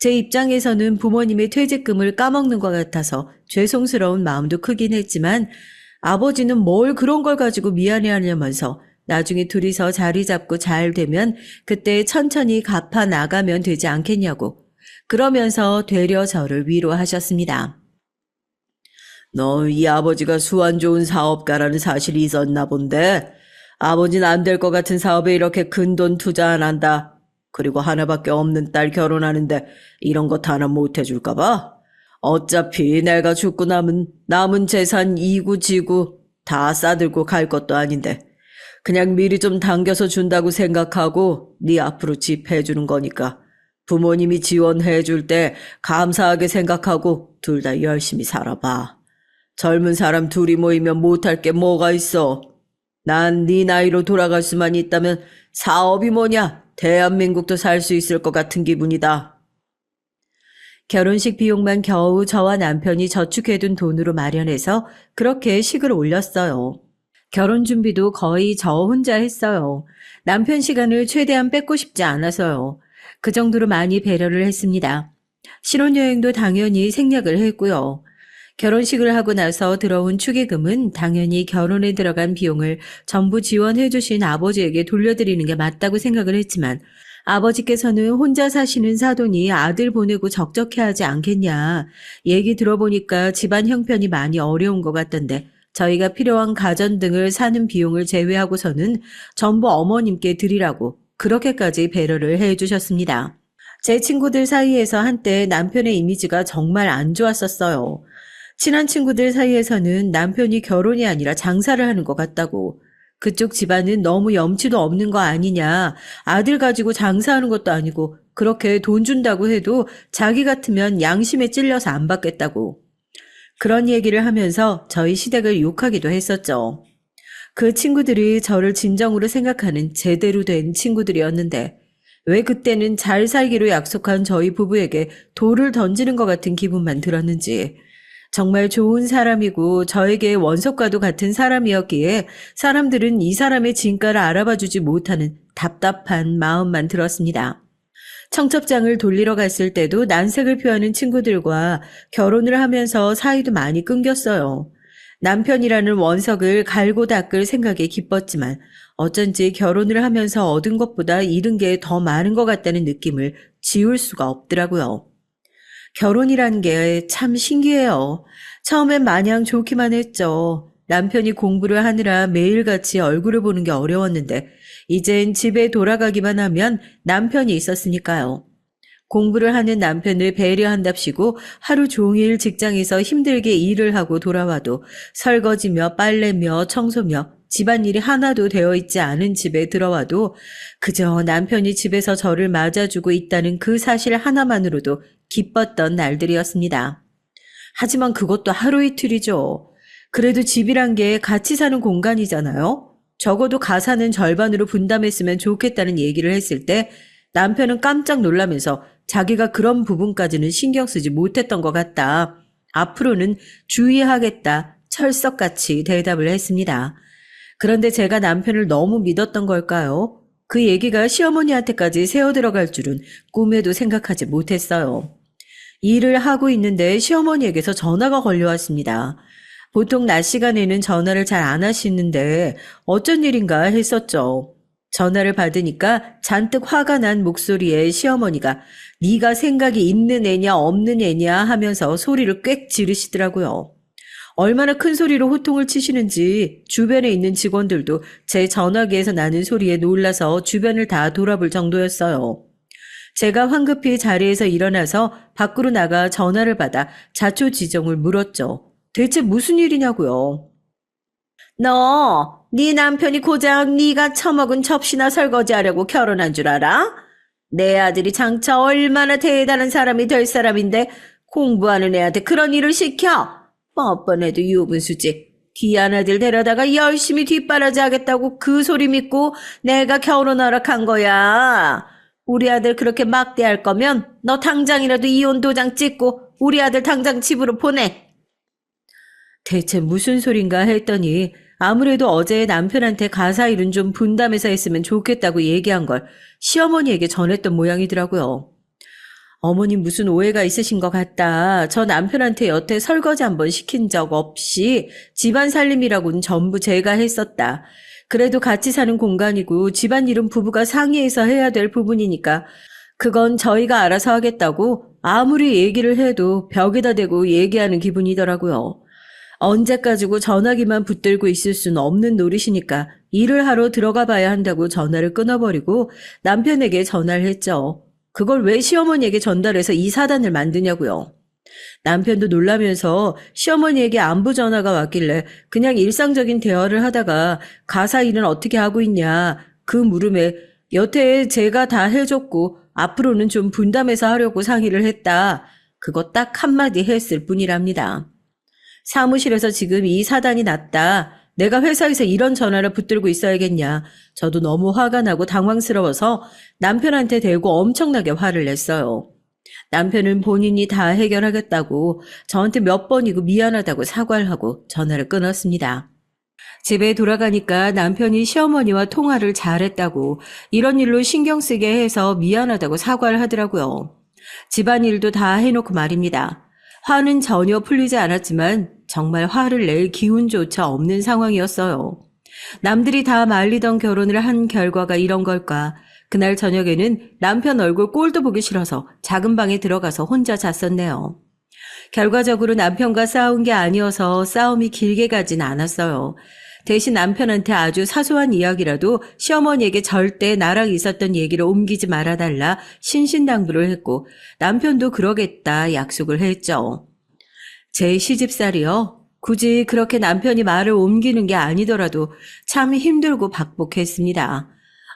제 입장에서는 부모님의 퇴직금을 까먹는 것 같아서 죄송스러운 마음도 크긴 했지만 아버지는 뭘 그런 걸 가지고 미안해하냐면서 나중에 둘이서 자리 잡고 잘 되면 그때 천천히 갚아 나가면 되지 않겠냐고 그러면서 되려 저를 위로하셨습니다. 너 이 아버지가 수완 좋은 사업가라는 사실이 있었나 본데 아버지는 안 될 것 같은 사업에 이렇게 큰 돈 투자 안 한다. 그리고 하나밖에 없는 딸 결혼하는데 이런 것 하나 못 해줄까 봐. 어차피 내가 죽고 남은 재산 이구 지구 다 싸들고 갈 것도 아닌데 그냥 미리 좀 당겨서 준다고 생각하고 네 앞으로 집 해주는 거니까 부모님이 지원해 줄 때 감사하게 생각하고 둘 다 열심히 살아봐. 젊은 사람 둘이 모이면 못할 게 뭐가 있어. 난 네 나이로 돌아갈 수만 있다면 사업이 뭐냐 대한민국도 살 수 있을 것 같은 기분이다. 결혼식 비용만 겨우 저와 남편이 저축해둔 돈으로 마련해서 그렇게 식을 올렸어요. 결혼 준비도 거의 저 혼자 했어요. 남편 시간을 최대한 뺏고 싶지 않아서요. 그 정도로 많이 배려를 했습니다. 신혼여행도 당연히 생략을 했고요. 결혼식을 하고 나서 들어온 축의금은 당연히 결혼에 들어간 비용을 전부 지원해 주신 아버지에게 돌려드리는 게 맞다고 생각을 했지만 아버지께서는 혼자 사시는 사돈이 아들 보내고 적적해하지 않겠냐. 얘기 들어보니까 집안 형편이 많이 어려운 것 같던데 저희가 필요한 가전 등을 사는 비용을 제외하고서는 전부 어머님께 드리라고 그렇게까지 배려를 해 주셨습니다. 제 친구들 사이에서 한때 남편의 이미지가 정말 안 좋았었어요. 친한 친구들 사이에서는 남편이 결혼이 아니라 장사를 하는 것 같다고. 그쪽 집안은 너무 염치도 없는 거 아니냐. 아들 가지고 장사하는 것도 아니고 그렇게 돈 준다고 해도 자기 같으면 양심에 찔려서 안 받겠다고. 그런 얘기를 하면서 저희 시댁을 욕하기도 했었죠. 그 친구들이 저를 진정으로 생각하는 제대로 된 친구들이었는데 왜 그때는 잘 살기로 약속한 저희 부부에게 돌을 던지는 것 같은 기분만 들었는지 정말 좋은 사람이고 저에게 원석과도 같은 사람이었기에 사람들은 이 사람의 진가를 알아봐주지 못하는 답답한 마음만 들었습니다. 청첩장을 돌리러 갔을 때도 난색을 표하는 친구들과 결혼을 하면서 사이도 많이 끊겼어요. 남편이라는 원석을 갈고 닦을 생각에 기뻤지만 어쩐지 결혼을 하면서 얻은 것보다 잃은 게 더 많은 것 같다는 느낌을 지울 수가 없더라고요. 결혼이라는 게 참 신기해요. 처음엔 마냥 좋기만 했죠. 남편이 공부를 하느라 매일같이 얼굴을 보는 게 어려웠는데 이젠 집에 돌아가기만 하면 남편이 있었으니까요. 공부를 하는 남편을 배려한답시고 하루 종일 직장에서 힘들게 일을 하고 돌아와도 설거지며 빨래며 청소며 집안일이 하나도 되어 있지 않은 집에 들어와도 그저 남편이 집에서 저를 맞아주고 있다는 그 사실 하나만으로도 기뻤던 날들이었습니다. 하지만 그것도 하루 이틀이죠. 그래도 집이란 게 같이 사는 공간이잖아요. 적어도 가사는 절반으로 분담했으면 좋겠다는 얘기를 했을 때 남편은 깜짝 놀라면서 자기가 그런 부분까지는 신경 쓰지 못했던 것 같다. 앞으로는 주의하겠다. 철석같이 대답을 했습니다. 그런데 제가 남편을 너무 믿었던 걸까요? 그 얘기가 시어머니한테까지 새어들어갈 줄은 꿈에도 생각하지 못했어요. 일을 하고 있는데 시어머니에게서 전화가 걸려왔습니다. 보통 낮 시간에는 전화를 잘 안 하시는데 어쩐 일인가 했었죠. 전화를 받으니까 잔뜩 화가 난 목소리에 시어머니가 네가 생각이 있는 애냐 없는 애냐 하면서 소리를 꽥 지르시더라고요. 얼마나 큰 소리로 호통을 치시는지 주변에 있는 직원들도 제 전화기에서 나는 소리에 놀라서 주변을 다 돌아볼 정도였어요. 제가 황급히 자리에서 일어나서 밖으로 나가 전화를 받아 자초지종을 물었죠. 대체 무슨 일이냐고요. 네 남편이 고작 네가 처먹은 접시나 설거지하려고 결혼한 줄 알아? 내 아들이 장차 얼마나 대단한 사람이 될 사람인데 공부하는 애한테 그런 일을 시켜? 뻔뻔해도 유분수지. 귀한 아들 데려다가 열심히 뒷바라지 하겠다고 그 소리 믿고 내가 결혼 허락한 거야. 우리 아들 그렇게 막대할 거면 너 당장이라도 이혼 도장 찍고 우리 아들 당장 집으로 보내. 대체 무슨 소린가 했더니 아무래도 어제 남편한테 가사 일은 좀 분담해서 했으면 좋겠다고 얘기한 걸 시어머니에게 전했던 모양이더라고요. 어머님 무슨 오해가 있으신 것 같다. 저 남편한테 여태 설거지 한번 시킨 적 없이 집안 살림이라고는 전부 제가 했었다. 그래도 같이 사는 공간이고 집안일은 부부가 상의해서 해야 될 부분이니까 그건 저희가 알아서 하겠다고 아무리 얘기를 해도 벽에다 대고 얘기하는 기분이더라고요. 언제까지고 전화기만 붙들고 있을 수는 없는 노릇이니까 일을 하러 들어가 봐야 한다고 전화를 끊어버리고 남편에게 전화를 했죠. 그걸 왜 시어머니에게 전달해서 이 사단을 만드냐고요. 남편도 놀라면서 시어머니에게 안부 전화가 왔길래 그냥 일상적인 대화를 하다가 가사 일은 어떻게 하고 있냐 그 물음에 여태 제가 다 해줬고 앞으로는 좀 분담해서 하려고 상의를 했다. 그거 딱 한마디 했을 뿐이랍니다. 사무실에서 지금 이 사단이 났다. 내가 회사에서 이런 전화를 붙들고 있어야겠냐. 저도 너무 화가 나고 당황스러워서 남편한테 대고 엄청나게 화를 냈어요. 남편은 본인이 다 해결하겠다고 저한테 몇 번이고 미안하다고 사과를 하고 전화를 끊었습니다. 집에 돌아가니까 남편이 시어머니와 통화를 잘했다고 이런 일로 신경 쓰게 해서 미안하다고 사과를 하더라고요. 집안일도 다 해놓고 말입니다. 화는 전혀 풀리지 않았지만 정말 화를 낼 기운조차 없는 상황이었어요. 남들이 다 말리던 결혼을 한 결과가 이런 걸까? 그날 저녁에는 남편 얼굴 꼴도 보기 싫어서 작은 방에 들어가서 혼자 잤었네요. 결과적으로 남편과 싸운 게 아니어서 싸움이 길게 가진 않았어요. 대신 남편한테 아주 사소한 이야기라도 시어머니에게 절대 나랑 있었던 얘기를 옮기지 말아달라 신신당부를 했고 남편도 그러겠다 약속을 했죠. 제 시집살이요. 굳이 그렇게 남편이 말을 옮기는 게 아니더라도 참 힘들고 박복했습니다.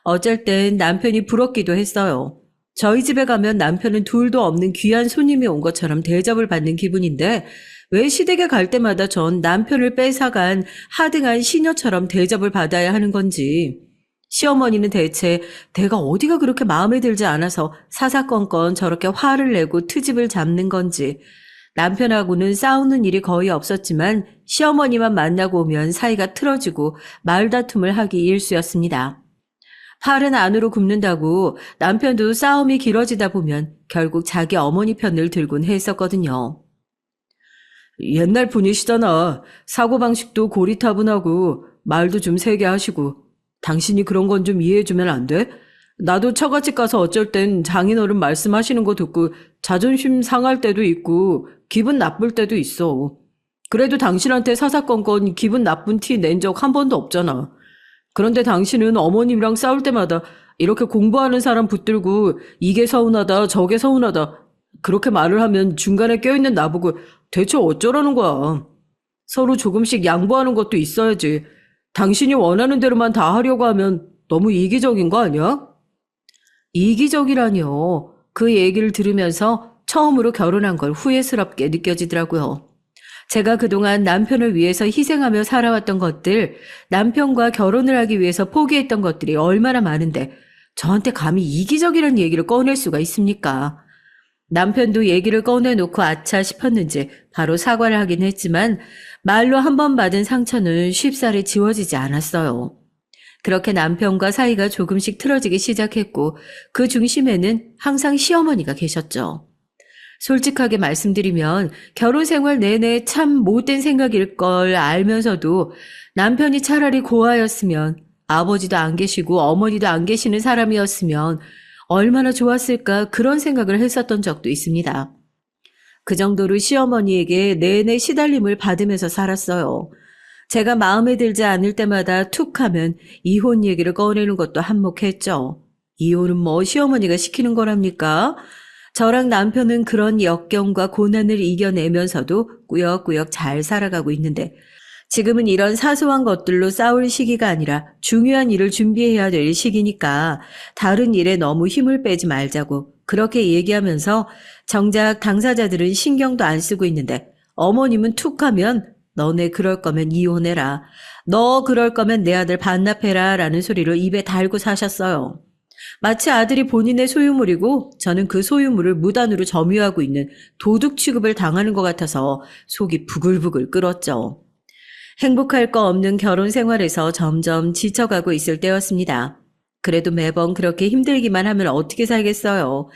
어쩔 땐 남편이 부럽기도 했어요. 저희 집에 가면 남편은 둘도 없는 귀한 손님이 온 것처럼 대접을 받는 기분인데 왜 시댁에 갈 때마다 전 남편을 뺏어간 하등한 시녀처럼 대접을 받아야 하는 건지. 시어머니는 대체 내가 어디가 그렇게 마음에 들지 않아서 사사건건 저렇게 화를 내고 트집을 잡는 건지. 남편하고는 싸우는 일이 거의 없었지만 시어머니만 만나고 오면 사이가 틀어지고 말다툼을 하기 일쑤였습니다. 팔은 안으로 굽는다고 남편도 싸움이 길어지다 보면 결국 자기 어머니 편을 들곤 했었거든요. 옛날 분이시잖아. 사고방식도 고리타분하고 말도 좀 세게 하시고. 당신이 그런 건 좀 이해해주면 안 돼? 나도 처갓집 가서 어쩔 땐 장인어른 말씀하시는 거 듣고 자존심 상할 때도 있고 기분 나쁠 때도 있어. 그래도 당신한테 사사건건 기분 나쁜 티 낸 적 한 번도 없잖아. 그런데 당신은 어머님이랑 싸울 때마다 이렇게 공부하는 사람 붙들고 이게 서운하다 저게 서운하다 그렇게 말을 하면 중간에 껴있는 나보고 대체 어쩌라는 거야. 서로 조금씩 양보하는 것도 있어야지. 당신이 원하는 대로만 다 하려고 하면 너무 이기적인 거 아니야? 이기적이라뇨. 그 얘기를 들으면서 처음으로 결혼한 걸 후회스럽게 느껴지더라고요. 제가 그동안 남편을 위해서 희생하며 살아왔던 것들, 남편과 결혼을 하기 위해서 포기했던 것들이 얼마나 많은데 저한테 감히 이기적이라는 얘기를 꺼낼 수가 있습니까? 남편도 얘기를 꺼내놓고 아차 싶었는지 바로 사과를 하긴 했지만 말로 한 번 받은 상처는 쉽사리 지워지지 않았어요. 그렇게 남편과 사이가 조금씩 틀어지기 시작했고 그 중심에는 항상 시어머니가 계셨죠. 솔직하게 말씀드리면 결혼 생활 내내 참 못된 생각일 걸 알면서도 남편이 차라리 고아였으면 아버지도 안 계시고 어머니도 안 계시는 사람이었으면 얼마나 좋았을까 그런 생각을 했었던 적도 있습니다. 그 정도로 시어머니에게 내내 시달림을 받으면서 살았어요. 제가 마음에 들지 않을 때마다 툭 하면 이혼 얘기를 꺼내는 것도 한몫했죠. 이혼은 뭐 시어머니가 시키는 거랍니까? 저랑 남편은 그런 역경과 고난을 이겨내면서도 꾸역꾸역 잘 살아가고 있는데 지금은 이런 사소한 것들로 싸울 시기가 아니라 중요한 일을 준비해야 될 시기니까 다른 일에 너무 힘을 빼지 말자고 그렇게 얘기하면서 정작 당사자들은 신경도 안 쓰고 있는데 어머님은 툭 하면 너네 그럴 거면 이혼해라. 너 그럴 거면 내 아들 반납해라 라는 소리를 입에 달고 사셨어요. 마치 아들이 본인의 소유물이고 저는 그 소유물을 무단으로 점유하고 있는 도둑 취급을 당하는 것 같아서 속이 부글부글 끓었죠. 행복할 거 없는 결혼 생활에서 점점 지쳐가고 있을 때였습니다. 그래도 매번 그렇게 힘들기만 하면 어떻게 살겠어요.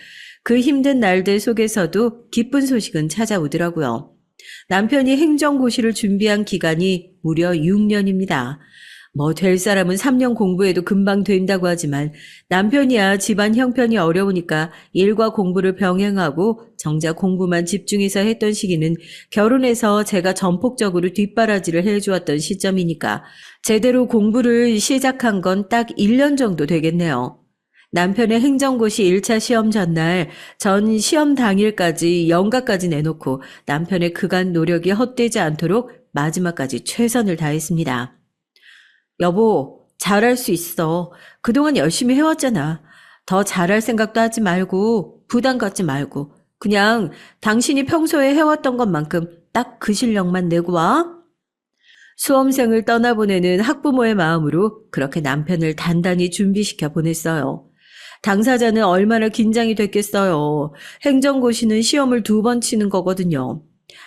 그 힘든 날들 속에서도 기쁜 소식은 찾아오더라고요. 남편이 행정고시를 준비한 기간이 무려 6년입니다. 뭐 될 사람은 3년 공부해도 금방 된다고 하지만 남편이야 집안 형편이 어려우니까 일과 공부를 병행하고 정작 공부만 집중해서 했던 시기는 결혼해서 제가 전폭적으로 뒷바라지를 해주었던 시점이니까 제대로 공부를 시작한 건 딱 1년 정도 되겠네요. 남편의 행정고시 1차 시험 전날 전 시험 당일까지 연가까지 내놓고 남편의 그간 노력이 헛되지 않도록 마지막까지 최선을 다했습니다. 여보, 잘할 수 있어. 그동안 열심히 해왔잖아. 더 잘할 생각도 하지 말고 부담 갖지 말고 그냥 당신이 평소에 해왔던 것만큼 딱 그 실력만 내고 와. 수험생을 떠나보내는 학부모의 마음으로 그렇게 남편을 단단히 준비시켜 보냈어요. 당사자는 얼마나 긴장이 됐겠어요. 행정고시는 시험을 2번 치는 거거든요.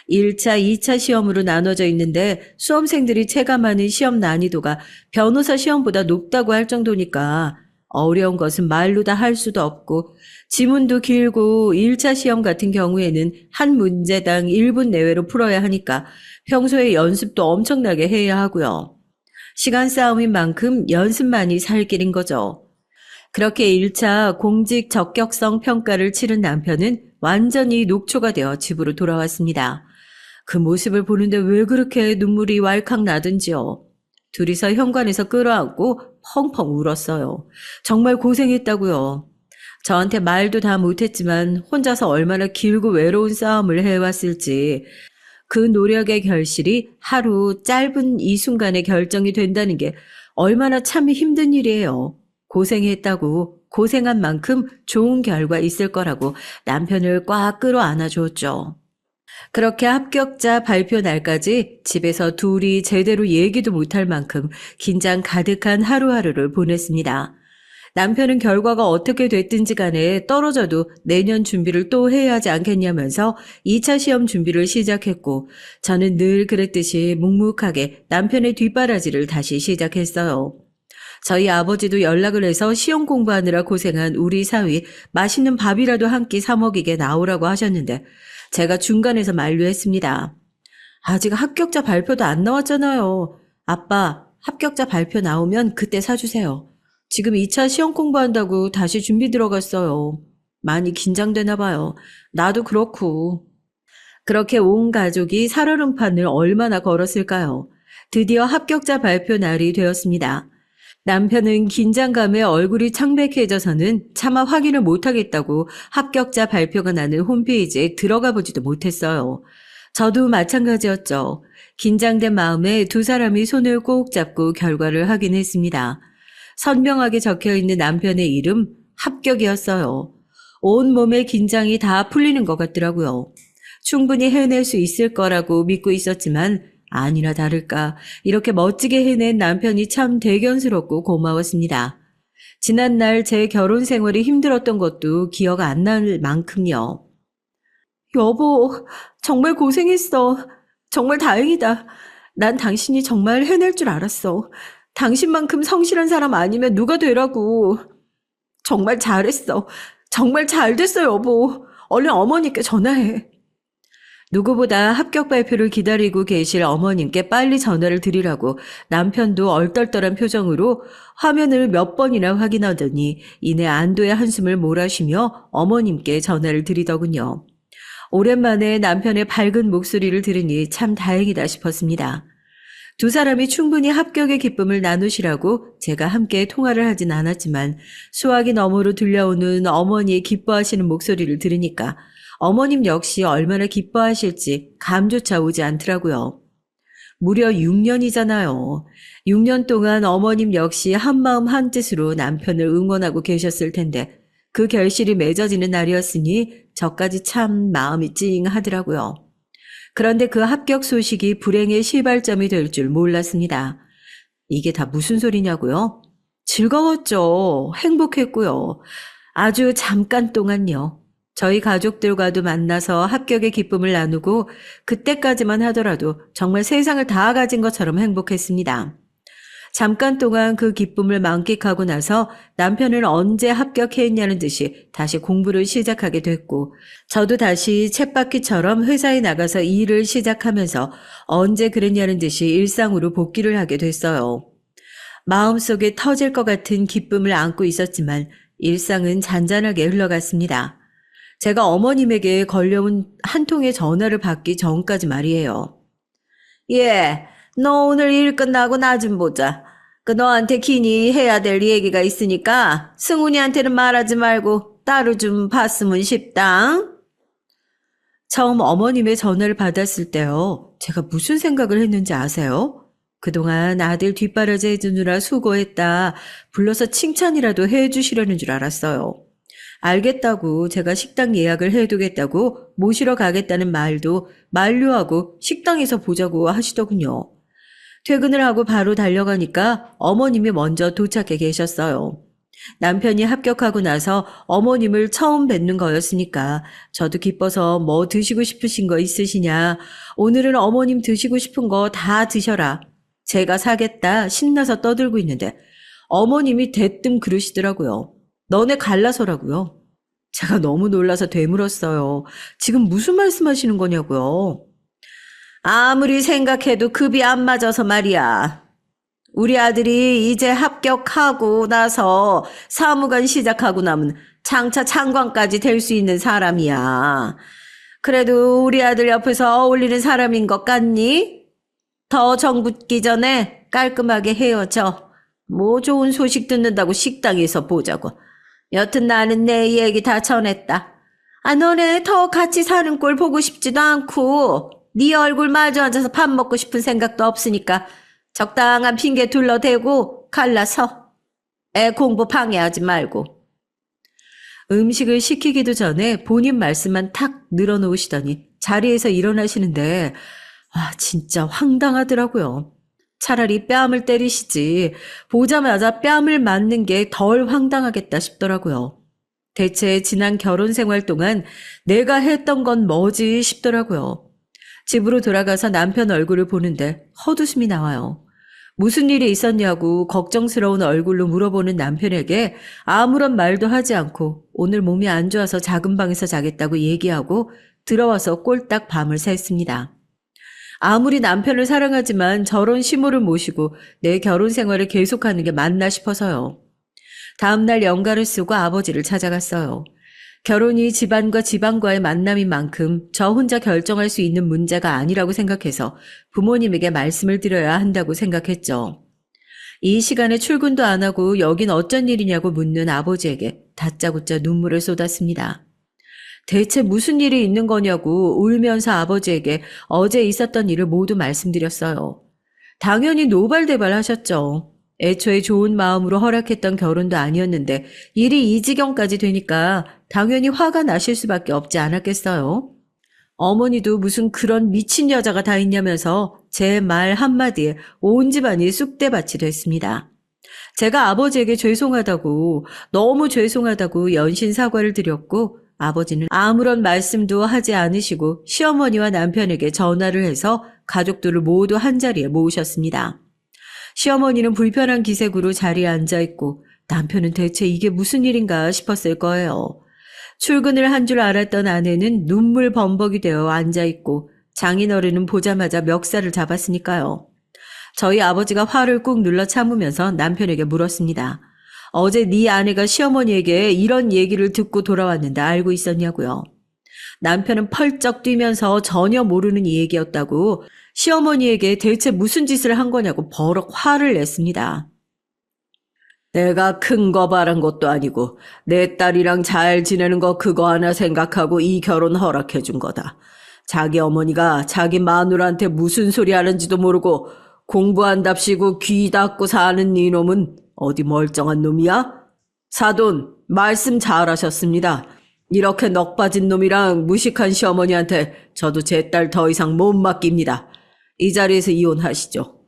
1차, 2차 시험으로 나눠져 있는데 수험생들이 체감하는 시험 난이도가 변호사 시험보다 높다고 할 정도니까 어려운 것은 말로 다 할 수도 없고 지문도 길고 1차 시험 같은 경우에는 한 문제당 1분 내외로 풀어야 하니까 평소에 연습도 엄청나게 해야 하고요. 시간 싸움인 만큼 연습만이 살 길인 거죠. 그렇게 1차 공직 적격성 평가를 치른 남편은 완전히 녹초가 되어 집으로 돌아왔습니다. 그 모습을 보는데 왜 그렇게 눈물이 왈칵 나든지요. 둘이서 현관에서 끌어안고 펑펑 울었어요. 정말 고생했다고요. 저한테 말도 다 못했지만 혼자서 얼마나 길고 외로운 싸움을 해왔을지 그 노력의 결실이 하루 짧은 이 순간에 결정이 된다는 게 얼마나 참 힘든 일이에요. 고생했다고 고생한 만큼 좋은 결과 있을 거라고 남편을 꽉 끌어안아 줬죠. 그렇게 합격자 발표 날까지 집에서 둘이 제대로 얘기도 못할 만큼 긴장 가득한 하루하루를 보냈습니다. 남편은 결과가 어떻게 됐든지 간에 떨어져도 내년 준비를 또 해야 하지 않겠냐면서 2차 시험 준비를 시작했고, 저는 늘 그랬듯이 묵묵하게 남편의 뒷바라지를 다시 시작했어요. 저희 아버지도 연락을 해서 시험 공부하느라 고생한 우리 사위 맛있는 밥이라도 한 끼 사 먹이게 나오라고 하셨는데, 제가 중간에서 만류했습니다. 아직 합격자 발표도 안 나왔잖아요. 아빠, 합격자 발표 나오면 그때 사주세요. 지금 2차 시험 공부한다고 다시 준비 들어갔어요. 많이 긴장되나 봐요. 나도 그렇고. 그렇게 온 가족이 살얼음판을 얼마나 걸었을까요? 드디어 합격자 발표 날이 되었습니다. 남편은 긴장감에 얼굴이 창백해져서는 차마 확인을 못하겠다고 합격자 발표가 나는 홈페이지에 들어가 보지도 못했어요. 저도 마찬가지였죠. 긴장된 마음에 두 사람이 손을 꼭 잡고 결과를 확인했습니다. 선명하게 적혀있는 남편의 이름 합격이었어요. 온몸의 긴장이 다 풀리는 것 같더라고요. 충분히 해낼 수 있을 거라고 믿고 있었지만 아니나 다를까 이렇게 멋지게 해낸 남편이 참 대견스럽고 고마웠습니다. 지난날 제 결혼 생활이 힘들었던 것도 기억 안 날 만큼요. 여보, 정말 고생했어. 정말 다행이다. 난 당신이 정말 해낼 줄 알았어. 당신만큼 성실한 사람 아니면 누가 되라고. 정말 잘했어. 정말 잘 됐어, 여보. 얼른 어머니께 전화해. 누구보다 합격 발표를 기다리고 계실 어머님께 빨리 전화를 드리라고 남편도 얼떨떨한 표정으로 화면을 몇 번이나 확인하더니 이내 안도의 한숨을 몰아쉬며 어머님께 전화를 드리더군요. 오랜만에 남편의 밝은 목소리를 들으니 참 다행이다 싶었습니다. 두 사람이 충분히 합격의 기쁨을 나누시라고 제가 함께 통화를 하진 않았지만 수화기 너머로 들려오는 어머니의 기뻐하시는 목소리를 들으니까 어머님 역시 얼마나 기뻐하실지 감조차 오지 않더라고요. 무려 6년이잖아요. 6년 동안 어머님 역시 한마음 한뜻으로 남편을 응원하고 계셨을 텐데 그 결실이 맺어지는 날이었으니 저까지 참 마음이 찡하더라고요. 그런데 그 합격 소식이 불행의 시발점이 될 줄 몰랐습니다. 이게 다 무슨 소리냐고요? 즐거웠죠. 행복했고요. 아주 잠깐 동안요. 저희 가족들과도 만나서 합격의 기쁨을 나누고 그때까지만 하더라도 정말 세상을 다 가진 것처럼 행복했습니다. 잠깐 동안 그 기쁨을 만끽하고 나서 남편을 언제 합격했냐는 듯이 다시 공부를 시작하게 됐고 저도 다시 쳇바퀴처럼 회사에 나가서 일을 시작하면서 언제 그랬냐는 듯이 일상으로 복귀를 하게 됐어요. 마음속에 터질 것 같은 기쁨을 안고 있었지만 일상은 잔잔하게 흘러갔습니다. 제가 어머님에게 걸려온 한 통의 전화를 받기 전까지 말이에요. 예, 너 오늘 일 끝나고 나 좀 보자. 그 너한테 긴히 해야 될 얘기가 있으니까 승훈이한테는 말하지 말고 따로 좀 봤으면 싶다. 처음 어머님의 전화를 받았을 때요. 제가 무슨 생각을 했는지 아세요? 그동안 아들 뒷바라지 해주느라 수고했다. 불러서 칭찬이라도 해주시려는 줄 알았어요. 알겠다고 제가 식당 예약을 해두겠다고 모시러 가겠다는 말도 만류하고 식당에서 보자고 하시더군요. 퇴근을 하고 바로 달려가니까 어머님이 먼저 도착해 계셨어요. 남편이 합격하고 나서 어머님을 처음 뵙는 거였으니까 저도 기뻐서 뭐 드시고 싶으신 거 있으시냐. 오늘은 어머님 드시고 싶은 거 다 드셔라. 제가 사겠다 신나서 떠들고 있는데 어머님이 대뜸 그러시더라고요. 너네 갈라서라고요. 제가 너무 놀라서 되물었어요. 지금 무슨 말씀하시는 거냐고요. 아무리 생각해도 급이 안 맞아서 말이야. 우리 아들이 이제 합격하고 나서 사무관 시작하고 나면 장차 장관까지 될 수 있는 사람이야. 그래도 우리 아들 옆에서 어울리는 사람인 것 같니? 더 정 붙기 전에 깔끔하게 헤어져. 뭐 좋은 소식 듣는다고 식당에서 보자고. 여튼 나는 내 얘기 다 전했다. 아, 너네 더 같이 사는 꼴 보고 싶지도 않고 네 얼굴 마주 앉아서 밥 먹고 싶은 생각도 없으니까 적당한 핑계 둘러대고 갈라서. 애 공부 방해하지 말고. 음식을 시키기도 전에 본인 말씀만 탁 늘어놓으시더니 자리에서 일어나시는데 진짜 황당하더라고요. 차라리 뺨을 때리시지 보자마자 뺨을 맞는 게 덜 황당하겠다 싶더라고요. 대체 지난 결혼 생활 동안 내가 했던 건 뭐지 싶더라고요. 집으로 돌아가서 남편 얼굴을 보는데 헛웃음이 나와요. 무슨 일이 있었냐고 걱정스러운 얼굴로 물어보는 남편에게 아무런 말도 하지 않고 오늘 몸이 안 좋아서 작은 방에서 자겠다고 얘기하고 들어와서 꼴딱 밤을 샜습니다. 아무리 남편을 사랑하지만 저런 시모를 모시고 내 결혼 생활을 계속하는 게 맞나 싶어서요. 다음날 연가를 쓰고 아버지를 찾아갔어요. 결혼이 집안과 집안과의 만남인 만큼 저 혼자 결정할 수 있는 문제가 아니라고 생각해서 부모님에게 말씀을 드려야 한다고 생각했죠. 이 시간에 출근도 안 하고 여긴 어쩐 일이냐고 묻는 아버지에게 다짜고짜 눈물을 쏟았습니다. 대체 무슨 일이 있는 거냐고 울면서 아버지에게 어제 있었던 일을 모두 말씀드렸어요. 당연히 노발대발 하셨죠. 애초에 좋은 마음으로 허락했던 결혼도 아니었는데 일이 이 지경까지 되니까 당연히 화가 나실 수밖에 없지 않았겠어요. 어머니도 무슨 그런 미친 여자가 다 있냐면서 제 말 한마디에 온 집안이 쑥대밭이 됐습니다. 제가 아버지에게 죄송하다고, 너무 죄송하다고 연신 사과를 드렸고 아버지는 아무런 말씀도 하지 않으시고 시어머니와 남편에게 전화를 해서 가족들을 모두 한자리에 모으셨습니다. 시어머니는 불편한 기색으로 자리에 앉아있고 남편은 대체 이게 무슨 일인가 싶었을 거예요. 출근을 한 줄 알았던 아내는 눈물 범벅이 되어 앉아있고 장인어른은 보자마자 멱살을 잡았으니까요. 저희 아버지가 화를 꾹 눌러 참으면서 남편에게 물었습니다. 어제 네 아내가 시어머니에게 이런 얘기를 듣고 돌아왔는데 알고 있었냐고요. 남편은 펄쩍 뛰면서 전혀 모르는 이 얘기였다고 시어머니에게 대체 무슨 짓을 한 거냐고 버럭 화를 냈습니다. 내가 큰 거 바란 것도 아니고 내 딸이랑 잘 지내는 거 그거 하나 생각하고 이 결혼 허락해 준 거다. 자기 어머니가 자기 마누라한테 무슨 소리 하는지도 모르고 공부한답시고 귀 닫고 사는 이놈은 어디 멀쩡한 놈이야? 사돈, 말씀 잘하셨습니다. 이렇게 넋 빠진 놈이랑 무식한 시어머니한테 저도 제 딸 더 이상 못 맡깁니다. 이 자리에서 이혼하시죠.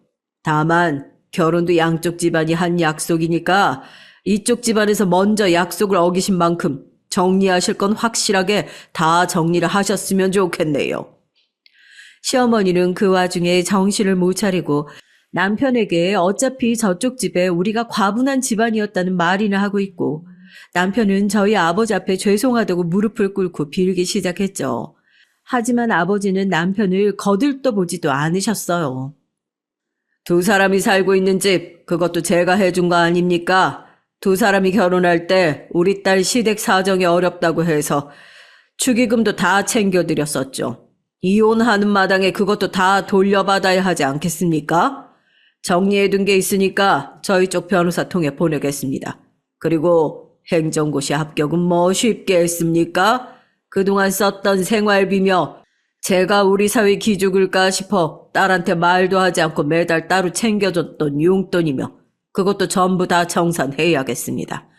다만 결혼도 양쪽 집안이 한 약속이니까 이쪽 집안에서 먼저 약속을 어기신 만큼 정리하실 건 확실하게 다 정리를 하셨으면 좋겠네요. 시어머니는 그 와중에 정신을 못 차리고 남편에게 어차피 저쪽 집에 우리가 과분한 집안이었다는 말이나 하고 있고 남편은 저희 아버지 앞에 죄송하다고 무릎을 꿇고 빌기 시작했죠. 하지만 아버지는 남편을 거들떠 보지도 않으셨어요. 두 사람이 살고 있는 집, 그것도 제가 해준 거 아닙니까? 두 사람이 결혼할 때 우리 딸 시댁 사정이 어렵다고 해서 축의금도 다 챙겨드렸었죠. 이혼하는 마당에 그것도 다 돌려받아야 하지 않겠습니까? 정리해둔 게 있으니까 저희 쪽 변호사 통해 보내겠습니다. 그리고 행정고시 합격은 뭐 쉽게 했습니까? 그동안 썼던 생활비며 제가 우리 사회 기죽을까 싶어 딸한테 말도 하지 않고 매달 따로 챙겨줬던 용돈이며 그것도 전부 다 정산해야겠습니다.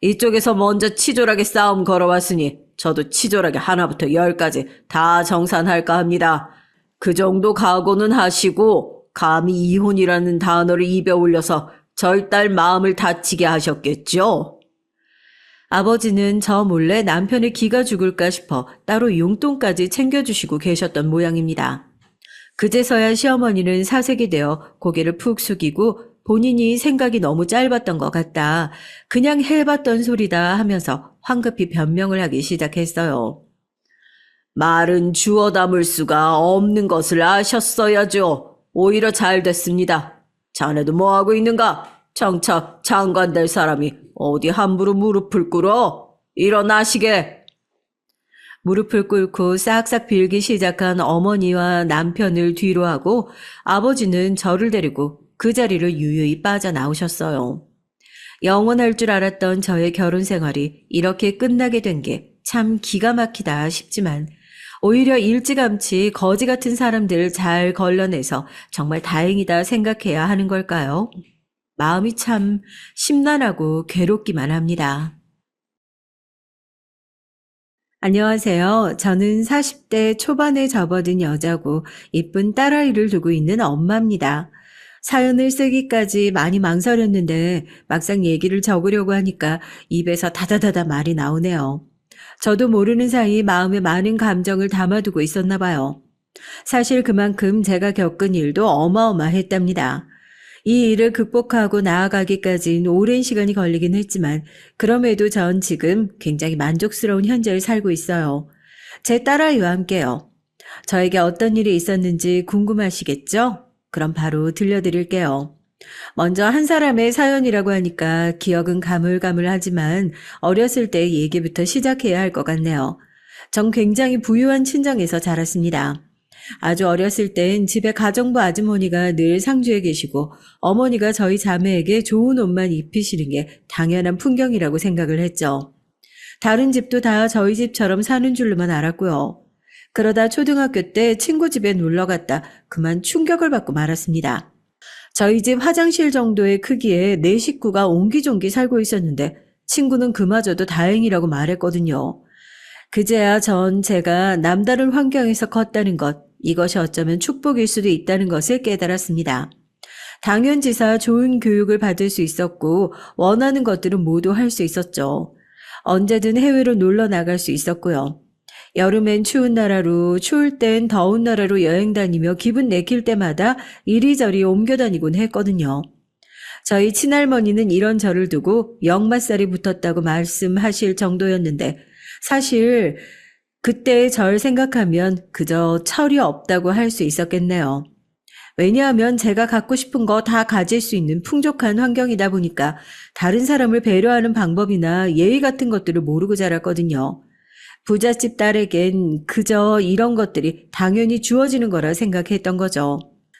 이쪽에서 먼저 치졸하게 싸움 걸어왔으니 저도 치졸하게 하나부터 열까지 다 정산할까 합니다. 그 정도 각오는 하시고 감히 이혼이라는 단어를 입에 올려서 저희 딸 마음을 다치게 하셨겠죠? 아버지는 저 몰래 남편의 기가 죽을까 싶어 따로 용돈까지 챙겨주시고 계셨던 모양입니다. 그제서야 시어머니는 사색이 되어 고개를 푹 숙이고 본인이 생각이 너무 짧았던 것 같다. 그냥 해봤던 소리다 하면서 황급히 변명을 하기 시작했어요. 말은 주워 담을 수가 없는 것을 아셨어야죠. 오히려 잘 됐습니다. 자네도 뭐하고 있는가? 정착 장관 될 사람이 어디 함부로 무릎을 꿇어? 일어나시게. 무릎을 꿇고 싹싹 빌기 시작한 어머니와 남편을 뒤로 하고 아버지는 저를 데리고 그 자리를 유유히 빠져나오셨어요. 영원할 줄 알았던 저의 결혼 생활이 이렇게 끝나게 된 게 참 기가 막히다 싶지만 오히려 일찌감치 거지 같은 사람들을 잘 걸러내서 정말 다행이다 생각해야 하는 걸까요? 마음이 참 심란하고 괴롭기만 합니다. 안녕하세요. 저는 40대 초반에 접어든 여자고 이쁜 딸아이를 두고 있는 엄마입니다. 사연을 쓰기까지 많이 망설였는데 막상 얘기를 적으려고 하니까 입에서 다다다다 말이 나오네요. 저도 모르는 사이 마음에 많은 감정을 담아두고 있었나 봐요. 사실 그만큼 제가 겪은 일도 어마어마했답니다. 이 일을 극복하고 나아가기까진 오랜 시간이 걸리긴 했지만 그럼에도 전 지금 굉장히 만족스러운 현재를 살고 있어요. 제 딸아이와 함께요. 저에게 어떤 일이 있었는지 궁금하시겠죠? 그럼 바로 들려드릴게요. 먼저 한 사람의 사연이라고 하니까 기억은 가물가물하지만 어렸을 때 얘기부터 시작해야 할 것 같네요. 전 굉장히 부유한 친정에서 자랐습니다. 아주 어렸을 땐 집에 가정부 아주머니가 늘 상주에 계시고 어머니가 저희 자매에게 좋은 옷만 입히시는 게 당연한 풍경이라고 생각을 했죠. 다른 집도 다 저희 집처럼 사는 줄로만 알았고요. 그러다 초등학교 때 친구 집에 놀러 갔다 그만 충격을 받고 말았습니다. 저희 집 화장실 정도의 크기에 네 식구가 옹기종기 살고 있었는데 친구는 그마저도 다행이라고 말했거든요. 그제야 전 제가 남다른 환경에서 컸다는 것, 이것이 어쩌면 축복일 수도 있다는 것을 깨달았습니다. 당연지사 좋은 교육을 받을 수 있었고 원하는 것들은 모두 할 수 있었죠. 언제든 해외로 놀러 나갈 수 있었고요. 여름엔 추운 나라로, 추울 땐 더운 나라로 여행 다니며 기분 내킬 때마다 이리저리 옮겨 다니곤 했거든요. 저희 친할머니는 이런 저를 두고 역마살이 붙었다고 말씀하실 정도였는데 사실 그때의 절 생각하면 그저 철이 없다고 할 수 있었겠네요. 왜냐하면 제가 갖고 싶은 거 다 가질 수 있는 풍족한 환경이다 보니까 다른 사람을 배려하는 방법이나 예의 같은 것들을 모르고 자랐거든요. 부잣집 딸에겐 그저 이런 것들이 당연히 주어지는 거라 생각했던 거죠.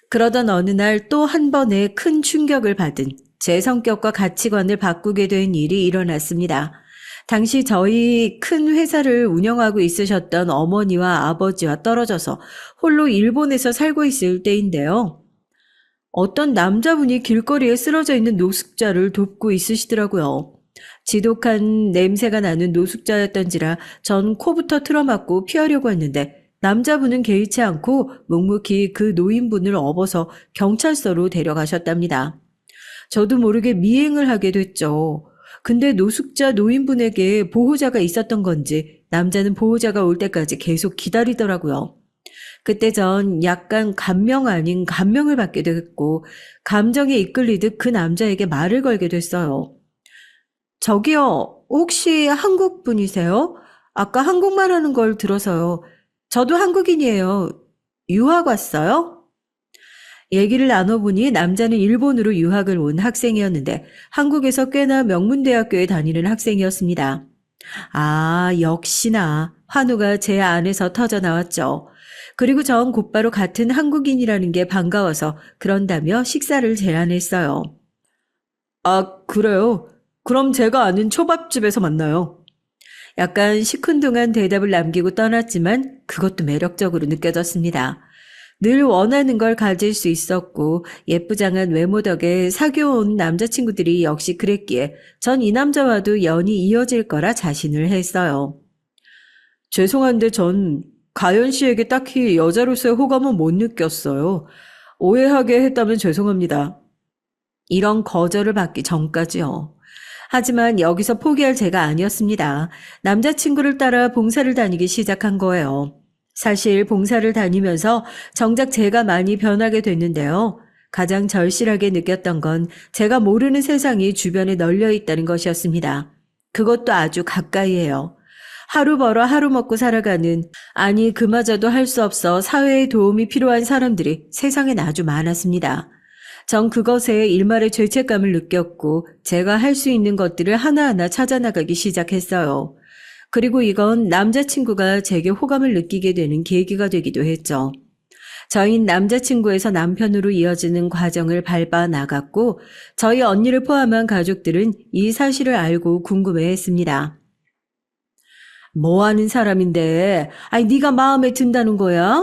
그러던 어느 날 또 한 번의 큰 충격을 받은 제 성격과 가치관을 바꾸게 된 일이 일어났습니다. 당시 저희 큰 회사를 운영하고 있으셨던 어머니와 아버지와 떨어져서 홀로 일본에서 살고 있을 때인데요. 어떤 남자분이 길거리에 쓰러져 있는 노숙자를 돕고 있으시더라고요. 지독한 냄새가 나는 노숙자였던지라 전 코부터 틀어막고 피하려고 했는데 남자분은 개의치 않고 묵묵히 그 노인분을 업어서 경찰서로 데려가셨답니다. 저도 모르게 미행을 하게 됐죠. 근데 노숙자 노인분에게 보호자가 있었던 건지 남자는 보호자가 올 때까지 계속 기다리더라고요. 그때 전 약간 감명 아닌 감명을 받게 됐고 감정에 이끌리듯 그 남자에게 말을 걸게 됐어요. 저기요, 혹시 한국 분이세요? 아까 한국말 하는 걸 들어서요. 저도 한국인이에요. 유학 왔어요? 얘기를 나눠보니 남자는 일본으로 유학을 온 학생이었는데 한국에서 꽤나 명문대학교에 다니는 학생이었습니다. 아, 역시나 환호가 제 안에서 터져 나왔죠. 그리고 전 곧바로 같은 한국인이라는 게 반가워서 그런다며 식사를 제안했어요. 아, 그래요? 그럼 제가 아는 초밥집에서 만나요. 약간 시큰둥한 대답을 남기고 떠났지만 그것도 매력적으로 느껴졌습니다. 늘 원하는 걸 가질 수 있었고 예쁘장한 외모 덕에 사귀어온 남자친구들이 역시 그랬기에 전 이 남자와도 연이 이어질 거라 자신을 했어요. 죄송한데 전 가연 씨에게 딱히 여자로서의 호감은 못 느꼈어요. 오해하게 했다면 죄송합니다. 이런 거절을 받기 전까지요. 하지만 여기서 포기할 제가 아니었습니다. 남자친구를 따라 봉사를 다니기 시작한 거예요. 사실 봉사를 다니면서 정작 제가 많이 변하게 됐는데요. 가장 절실하게 느꼈던 건 제가 모르는 세상이 주변에 널려 있다는 것이었습니다. 그것도 아주 가까이에요. 하루 벌어 하루 먹고 살아가는, 아니 그마저도 할 수 없어 사회의 도움이 필요한 사람들이 세상엔 아주 많았습니다. 전 그것에 일말의 죄책감을 느꼈고 제가 할 수 있는 것들을 하나하나 찾아나가기 시작했어요. 그리고 이건 남자친구가 제게 호감을 느끼게 되는 계기가 되기도 했죠. 저희는 남자친구에서 남편으로 이어지는 과정을 밟아 나갔고 저희 언니를 포함한 가족들은 이 사실을 알고 궁금해했습니다. 뭐 하는 사람인데, 아니 네가 마음에 든다는 거야?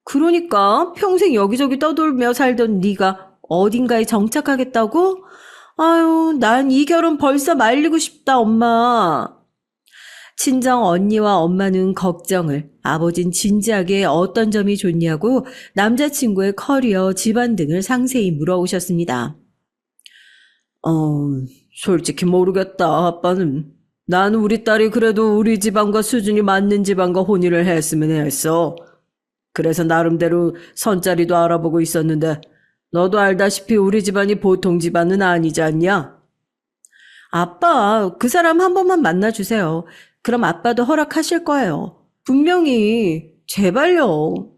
그러니까 평생 여기저기 떠돌며 살던 네가 어딘가에 정착하겠다고? 아유, 난 이 결혼 벌써 말리고 싶다, 엄마. 친정 언니와 엄마는 걱정을, 아버진 진지하게 어떤 점이 좋냐고 남자친구의 커리어, 집안 등을 상세히 물어오셨습니다. 어, 솔직히 모르겠다, 아빠는. 나는 우리 딸이 그래도 우리 집안과 수준이 맞는 집안과 혼인을 했으면 했어. 그래서 나름대로 선자리도 알아보고 있었는데, 너도 알다시피 우리 집안이 보통 집안은 아니지 않냐? 아빠, 그 사람 한 번만 만나주세요. 그럼 아빠도 허락하실 거예요. 분명히, 제발요.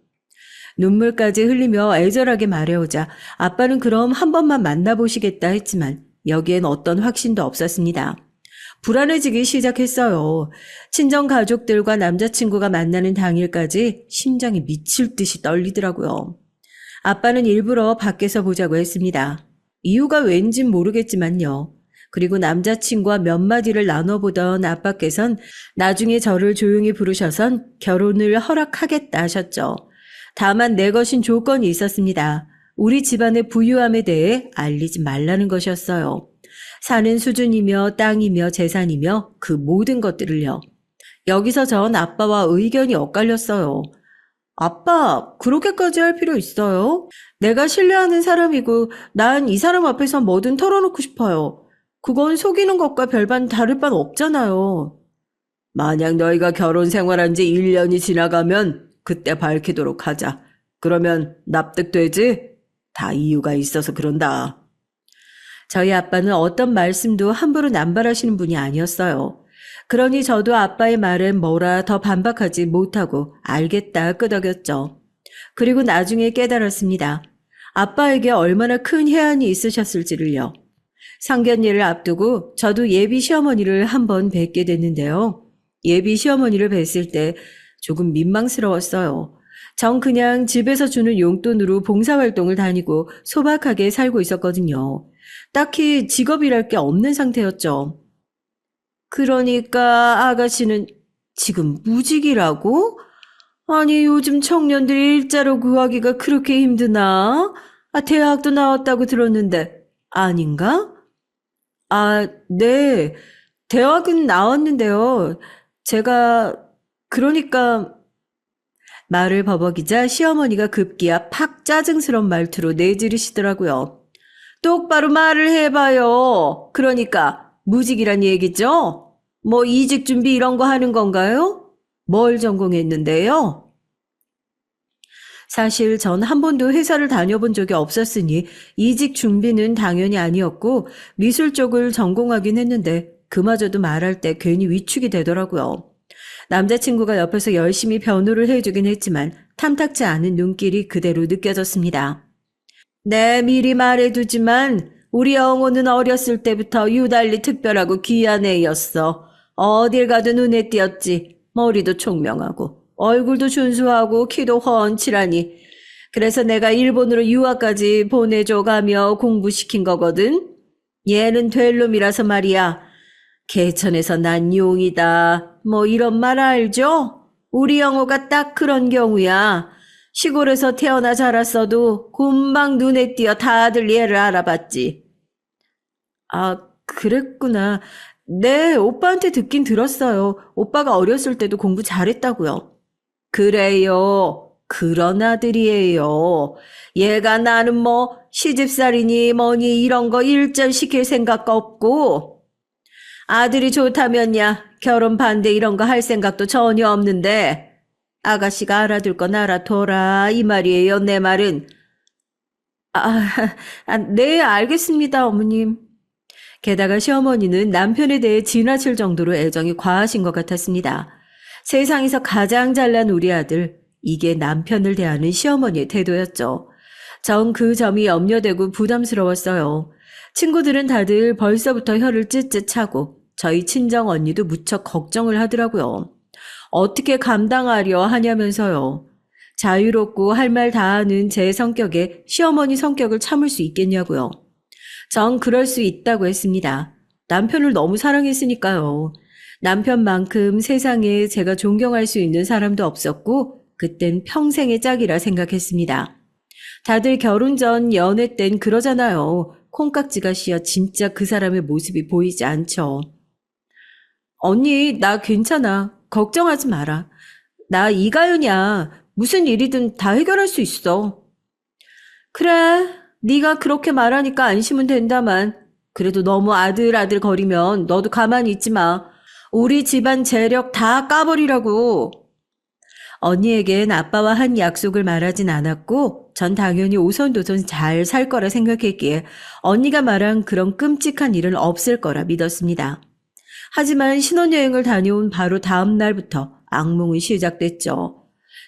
눈물까지 흘리며 애절하게 말해오자 아빠는 그럼 한 번만 만나보시겠다 했지만 여기엔 어떤 확신도 없었습니다. 불안해지기 시작했어요. 친정 가족들과 남자친구가 만나는 당일까지 심장이 미칠 듯이 떨리더라고요. 아빠는 일부러 밖에서 보자고 했습니다. 이유가 왠진 모르겠지만요. 그리고 남자친구와 몇 마디를 나눠보던 아빠께선 나중에 저를 조용히 부르셔선 결혼을 허락하겠다 하셨죠. 다만 내 것인 조건이 있었습니다. 우리 집안의 부유함에 대해 알리지 말라는 것이었어요. 사는 수준이며 땅이며 재산이며 그 모든 것들을요. 여기서 전 아빠와 의견이 엇갈렸어요. 아빠, 그렇게까지 할 필요 있어요? 내가 신뢰하는 사람이고 난 이 사람 앞에서 뭐든 털어놓고 싶어요. 그건 속이는 것과 별반 다를 바는 없잖아요. 만약 너희가 결혼 생활한 지 1년이 지나가면 그때 밝히도록 하자. 그러면 납득되지? 다 이유가 있어서 그런다. 저희 아빠는 어떤 말씀도 함부로 남발하시는 분이 아니었어요. 그러니 저도 아빠의 말엔 뭐라 더 반박하지 못하고 알겠다 끄덕였죠. 그리고 나중에 깨달았습니다. 아빠에게 얼마나 큰 해안이 있으셨을지를요. 상견례를 앞두고 저도 예비 시어머니를 한번 뵙게 됐는데요. 예비 시어머니를 뵀을 때 조금 민망스러웠어요. 전 그냥 집에서 주는 용돈으로 봉사활동을 다니고 소박하게 살고 있었거든요. 딱히 직업이랄 게 없는 상태였죠. 그러니까 아가씨는 지금 무직이라고? 아니 요즘 청년들이 일자로 구하기가 그렇게 힘드나? 대학도 나왔다고 들었는데 아닌가? 네. 대학은 나왔는데요. 제가 그러니까 말을 버벅이자 시어머니가 급기야 팍 짜증스런 말투로 내지르시더라고요. 똑바로 말을 해봐요. 그러니까 무직이란 얘기죠? 뭐 이직 준비 이런 거 하는 건가요? 뭘 전공했는데요? 사실 전 한 번도 회사를 다녀본 적이 없었으니 이직 준비는 당연히 아니었고 미술 쪽을 전공하긴 했는데 그마저도 말할 때 괜히 위축이 되더라고요. 남자친구가 옆에서 열심히 변호를 해주긴 했지만 탐탁지 않은 눈길이 그대로 느껴졌습니다. 네, 미리 말해두지만 우리 영호는 어렸을 때부터 유달리 특별하고 귀한 애였어. 어딜 가도 눈에 띄었지. 머리도 총명하고 얼굴도 준수하고 키도 훤칠하니. 그래서 내가 일본으로 유학까지 보내줘가며 공부시킨 거거든. 얘는 될 놈이라서 말이야. 개천에서 난 용이다. 뭐 이런 말 알죠? 우리 영호가 딱 그런 경우야. 시골에서 태어나 자랐어도 금방 눈에 띄어 다들 얘를 알아봤지. 그랬구나. 네, 오빠한테 듣긴 들었어요. 오빠가 어렸을 때도 공부 잘했다고요. 그래요. 그런 아들이에요. 얘가 나는 뭐 시집살이니 뭐니 이런 거 일절 시킬 생각 없고 아들이 좋다면야 결혼 반대 이런 거 할 생각도 전혀 없는데 아가씨가 알아둘 건 알아둬라 이 말이에요. 내 말은. 아, 네, 알겠습니다, 어머님. 게다가 시어머니는 남편에 대해 지나칠 정도로 애정이 과하신 것 같았습니다. 세상에서 가장 잘난 우리 아들, 이게 남편을 대하는 시어머니의 태도였죠. 전 그 점이 염려되고 부담스러웠어요. 친구들은 다들 벌써부터 혀를 찢찢 차고 저희 친정 언니도 무척 걱정을 하더라고요. 어떻게 감당하려 하냐면서요. 자유롭고 할 말 다 하는 제 성격에 시어머니 성격을 참을 수 있겠냐고요. 전 그럴 수 있다고 했습니다. 남편을 너무 사랑했으니까요. 남편만큼 세상에 제가 존경할 수 있는 사람도 없었고 그땐 평생의 짝이라 생각했습니다. 다들 결혼 전 연애 땐 그러잖아요. 콩깍지가 씌어 진짜 그 사람의 모습이 보이지 않죠. 언니, 나 괜찮아. 걱정하지 마라. 나 이가연이야. 무슨 일이든 다 해결할 수 있어. 그래, 네가 그렇게 말하니까 안심은 된다만. 그래도 너무 아들아들 거리면 너도 가만히 있지 마. 우리 집안 재력 다 까버리라고. 언니에겐 아빠와 한 약속을 말하진 않았고, 전 당연히 오손도손 잘 살 거라 생각했기에 언니가 말한 그런 끔찍한 일은 없을 거라 믿었습니다. 하지만 신혼여행을 다녀온 바로 다음 날부터 악몽이 시작됐죠.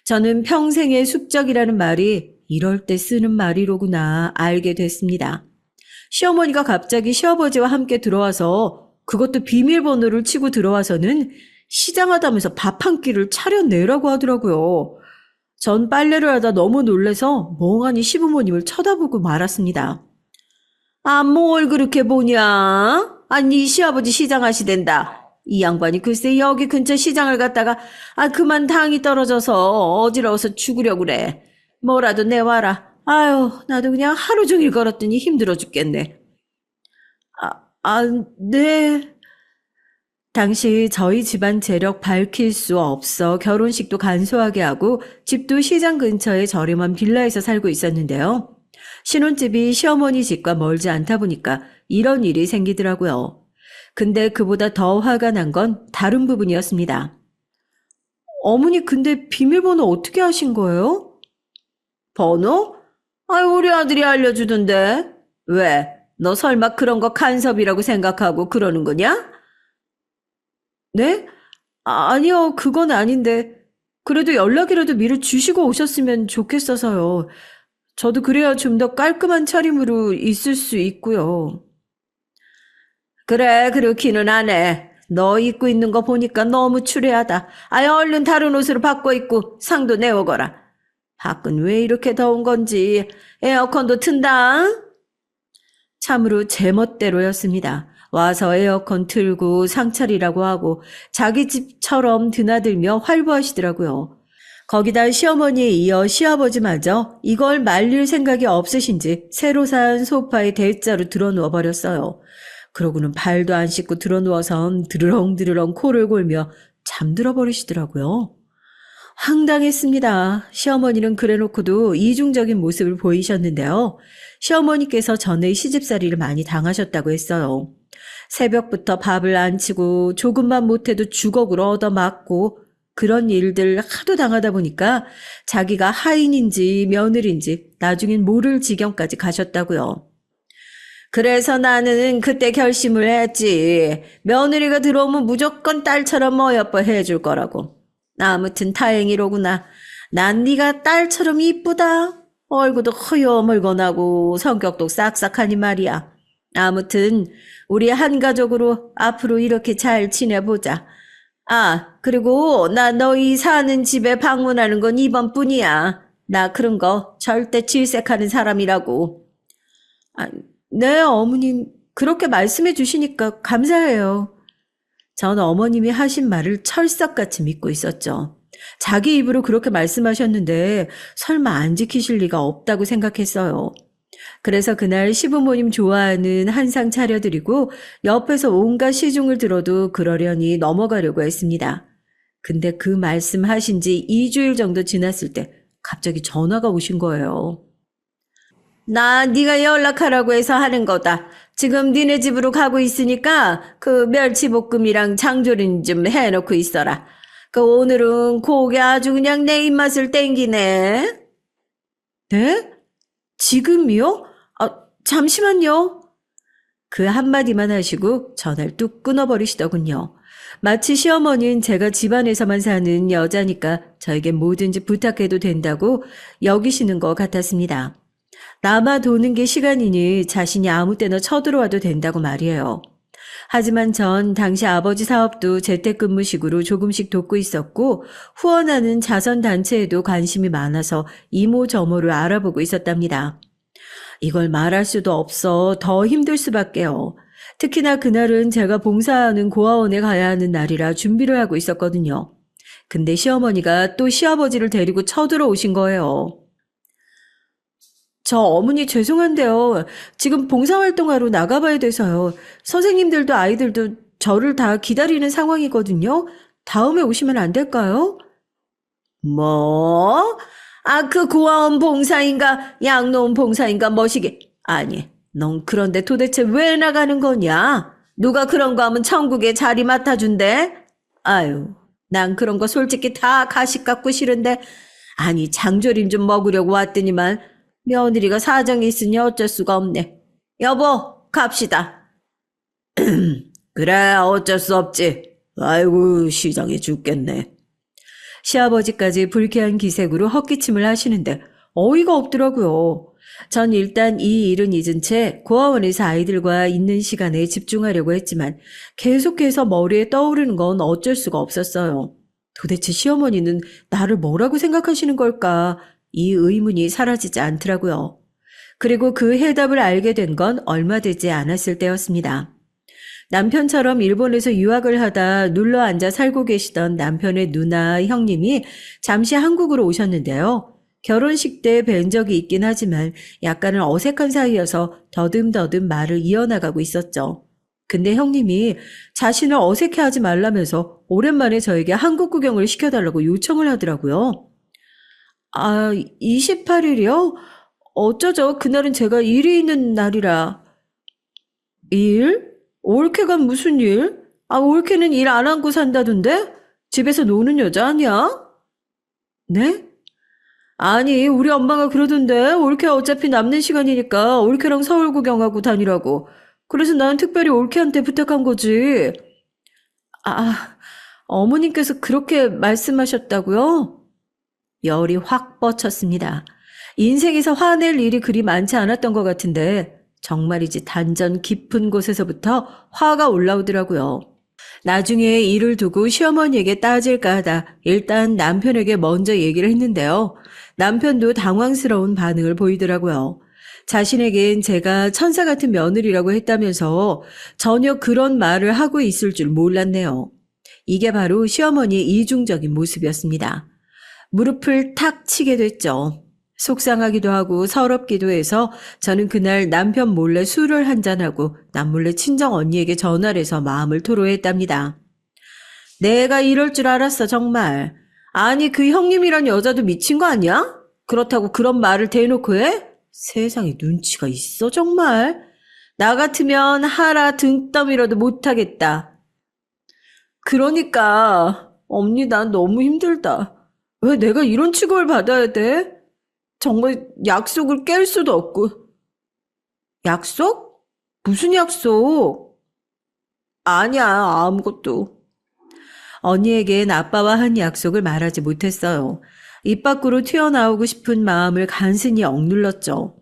저는 평생의 숙적이라는 말이 이럴 때 쓰는 말이로구나 알게 됐습니다. 시어머니가 갑자기 시아버지와 함께 들어와서 그것도 비밀번호를 치고 들어와서는 시장하다면서 밥 한 끼를 차려내라고 하더라고요. 전 빨래를 하다 너무 놀래서 멍하니 시부모님을 쳐다보고 말았습니다. 아, 뭘 그렇게 보냐? 아니, 시아버지 시장 하시댄다. 이 양반이 글쎄 여기 근처 시장을 갔다가 그만 당이 떨어져서 어지러워서 죽으려고 그래. 뭐라도 내와라. 아유, 나도 그냥 하루 종일 걸었더니 힘들어 죽겠네. 네. 당시 저희 집안 재력 밝힐 수 없어 결혼식도 간소하게 하고 집도 시장 근처의 저렴한 빌라에서 살고 있었는데요. 신혼집이 시어머니 집과 멀지 않다 보니까 이런 일이 생기더라고요. 근데 그보다 더 화가 난 건 다른 부분이었습니다. 어머니 근데 비밀번호 어떻게 하신 거예요? 번호? 우리 아들이 알려주던데. 왜? 너 설마 그런 거 간섭이라고 생각하고 그러는 거냐? 네? 아니요, 그건 아닌데. 그래도 연락이라도 미리 주시고 오셨으면 좋겠어서요. 저도 그래야 좀 더 깔끔한 차림으로 있을 수 있고요. 그래, 그렇기는 하네. 너 입고 있는 거 보니까 너무 추레하다. 얼른 다른 옷으로 바꿔 입고 상도 내오거라. 밖은 왜 이렇게 더운 건지 에어컨도 튼다. 참으로 제멋대로였습니다. 와서 에어컨 틀고 상차리라고 하고 자기 집처럼 드나들며 활보하시더라고요. 거기다 시어머니에 이어 시아버지마저 이걸 말릴 생각이 없으신지 새로 산 소파에 대자로 드러누워 버렸어요. 그러고는 발도 안 씻고 드러누워선 드르렁드르렁 코를 골며 잠들어 버리시더라고요. 황당했습니다. 시어머니는 그래놓고도 이중적인 모습을 보이셨는데요. 시어머니께서 전에 시집살이를 많이 당하셨다고 했어요. 새벽부터 밥을 안 치고 조금만 못해도 주걱으로 얻어맞고 그런 일들 하도 당하다 보니까 자기가 하인인지 며느리인지 나중엔 모를 지경까지 가셨다고요. 그래서 나는 그때 결심을 했지. 며느리가 들어오면 무조건 딸처럼 어여뻐 해줄 거라고. 아무튼 다행이로구나. 난 네가 딸처럼 이쁘다. 얼굴도 허여멀건하고 성격도 싹싹하니 말이야. 아무튼 우리 한 가족으로 앞으로 이렇게 잘 지내보자. 그리고 나 너희 사는 집에 방문하는 건 이번뿐이야. 나 그런 거 절대 질색하는 사람이라고. 네, 어머님. 그렇게 말씀해 주시니까 감사해요. 전 어머님이 하신 말을 철석같이 믿고 있었죠. 자기 입으로 그렇게 말씀하셨는데 설마 안 지키실 리가 없다고 생각했어요. 그래서 그날 시부모님 좋아하는 한상 차려드리고 옆에서 온갖 시중을 들어도 그러려니 넘어가려고 했습니다. 근데 그 말씀하신 지 2주일 정도 지났을 때 갑자기 전화가 오신 거예요. 나 네가 연락하라고 해서 하는 거다. 지금 니네 집으로 가고 있으니까 그 멸치볶음이랑 장조림 좀 해놓고 있어라. 오늘은 고기 아주 그냥 내 입맛을 땡기네. 네? 지금이요? 잠시만요. 그 한마디만 하시고 전화를 뚝 끊어버리시더군요. 마치 시어머니는 제가 집안에서만 사는 여자니까 저에게 뭐든지 부탁해도 된다고 여기시는 것 같았습니다. 남아 도는 게 시간이니 자신이 아무 때나 쳐들어와도 된다고 말이에요. 하지만 전 당시 아버지 사업도 재택근무식으로 조금씩 돕고 있었고 후원하는 자선단체에도 관심이 많아서 이모저모를 알아보고 있었답니다. 이걸 말할 수도 없어 더 힘들 수밖에요. 특히나 그날은 제가 봉사하는 고아원에 가야 하는 날이라 준비를 하고 있었거든요. 근데 시어머니가 또 시아버지를 데리고 쳐들어오신 거예요. 저 어머니 죄송한데요. 지금 봉사활동하러 나가봐야 돼서요. 선생님들도 아이들도 저를 다 기다리는 상황이거든요. 다음에 오시면 안 될까요? 뭐? 그 고아원 봉사인가, 양로원 봉사인가, 뭐시기. 아니, 넌 그런데 도대체 왜 나가는 거냐? 누가 그런 거 하면 천국에 자리 맡아준대? 아유, 난 그런 거 솔직히 다 가식 같고 싫은데, 아니, 장조림 좀 먹으려고 왔더니만, 며느리가 사정이 있으니 어쩔 수가 없네. 여보, 갑시다. 그래, 어쩔 수 없지. 아이고, 시장에 죽겠네. 시아버지까지 불쾌한 기색으로 헛기침을 하시는데 어이가 없더라고요. 전 일단 이 일은 잊은 채 고아원에서 아이들과 있는 시간에 집중하려고 했지만 계속해서 머리에 떠오르는 건 어쩔 수가 없었어요. 도대체 시어머니는 나를 뭐라고 생각하시는 걸까? 이 의문이 사라지지 않더라고요. 그리고 그 해답을 알게 된 건 얼마 되지 않았을 때였습니다. 남편처럼 일본에서 유학을 하다 눌러 앉아 살고 계시던 남편의 누나 형님이 잠시 한국으로 오셨는데요. 결혼식 때 뵌 적이 있긴 하지만 약간은 어색한 사이여서 더듬더듬 말을 이어나가고 있었죠. 근데 형님이 자신을 어색해하지 말라면서 오랜만에 저에게 한국 구경을 시켜달라고 요청을 하더라고요. 28일이요? 어쩌죠? 그날은 제가 일이 있는 날이라. 일? 올케가 무슨 일? 올케는 일 안 하고 산다던데? 집에서 노는 여자 아니야? 네? 아니, 우리 엄마가 그러던데 올케 어차피 남는 시간이니까 올케랑 서울 구경하고 다니라고. 그래서 난 특별히 올케한테 부탁한 거지. 아, 어머님께서 그렇게 말씀하셨다고요? 열이 확 뻗쳤습니다. 인생에서 화낼 일이 그리 많지 않았던 것 같은데 정말이지 단전 깊은 곳에서부터 화가 올라오더라고요. 나중에 일을 두고 시어머니에게 따질까 하다 일단 남편에게 먼저 얘기를 했는데요. 남편도 당황스러운 반응을 보이더라고요. 자신에겐 제가 천사 같은 며느리라고 했다면서 전혀 그런 말을 하고 있을 줄 몰랐네요. 이게 바로 시어머니의 이중적인 모습이었습니다. 무릎을 탁 치게 됐죠. 속상하기도 하고 서럽기도 해서 저는 그날 남편 몰래 술을 한잔하고 남몰래 친정 언니에게 전화를 해서 마음을 토로했답니다. 내가 이럴 줄 알았어, 정말. 아니, 그 형님이란 여자도 미친 거 아니야? 그렇다고 그런 말을 대놓고 해? 세상에 눈치가 있어, 정말. 나 같으면 하라 등 떠밀어도 못하겠다. 그러니까 언니 난 너무 힘들다. 왜 내가 이런 취급을 받아야 돼? 정말 약속을 깰 수도 없고. 약속? 무슨 약속? 아니야, 아무것도. 언니에겐 아빠와 한 약속을 말하지 못했어요. 입 밖으로 튀어나오고 싶은 마음을 간신히 억눌렀죠.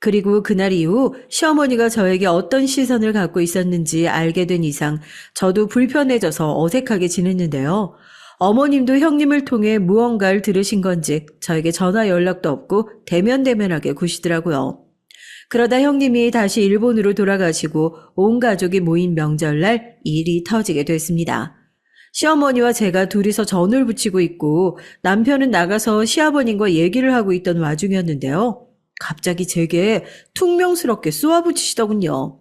그리고 그날 이후 시어머니가 저에게 어떤 시선을 갖고 있었는지 알게 된 이상 저도 불편해져서 어색하게 지냈는데요. 어머님도 형님을 통해 무언가를 들으신 건지 저에게 전화 연락도 없고 대면대면하게 구시더라고요. 그러다 형님이 다시 일본으로 돌아가시고 온 가족이 모인 명절날 일이 터지게 됐습니다. 시어머니와 제가 둘이서 전을 부치고 있고 남편은 나가서 시아버님과 얘기를 하고 있던 와중이었는데요. 갑자기 제게 퉁명스럽게 쏘아붙이시더군요.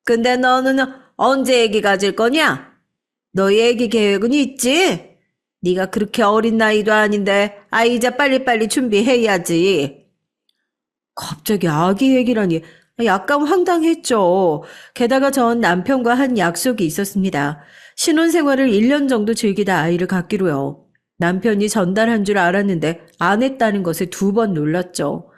근데 너는 언제 애기 가질 거냐? 너 애기 계획은 있지? 네가 그렇게 어린 나이도 아닌데 이제 빨리빨리 준비해야지. 갑자기 아기 얘기라니 약간 황당했죠. 게다가 전 남편과 한 약속이 있었습니다. 신혼생활을 1년 정도 즐기다 아이를 갖기로요. 남편이 전달한 줄 알았는데 안 했다는 것에 2번 놀랐죠.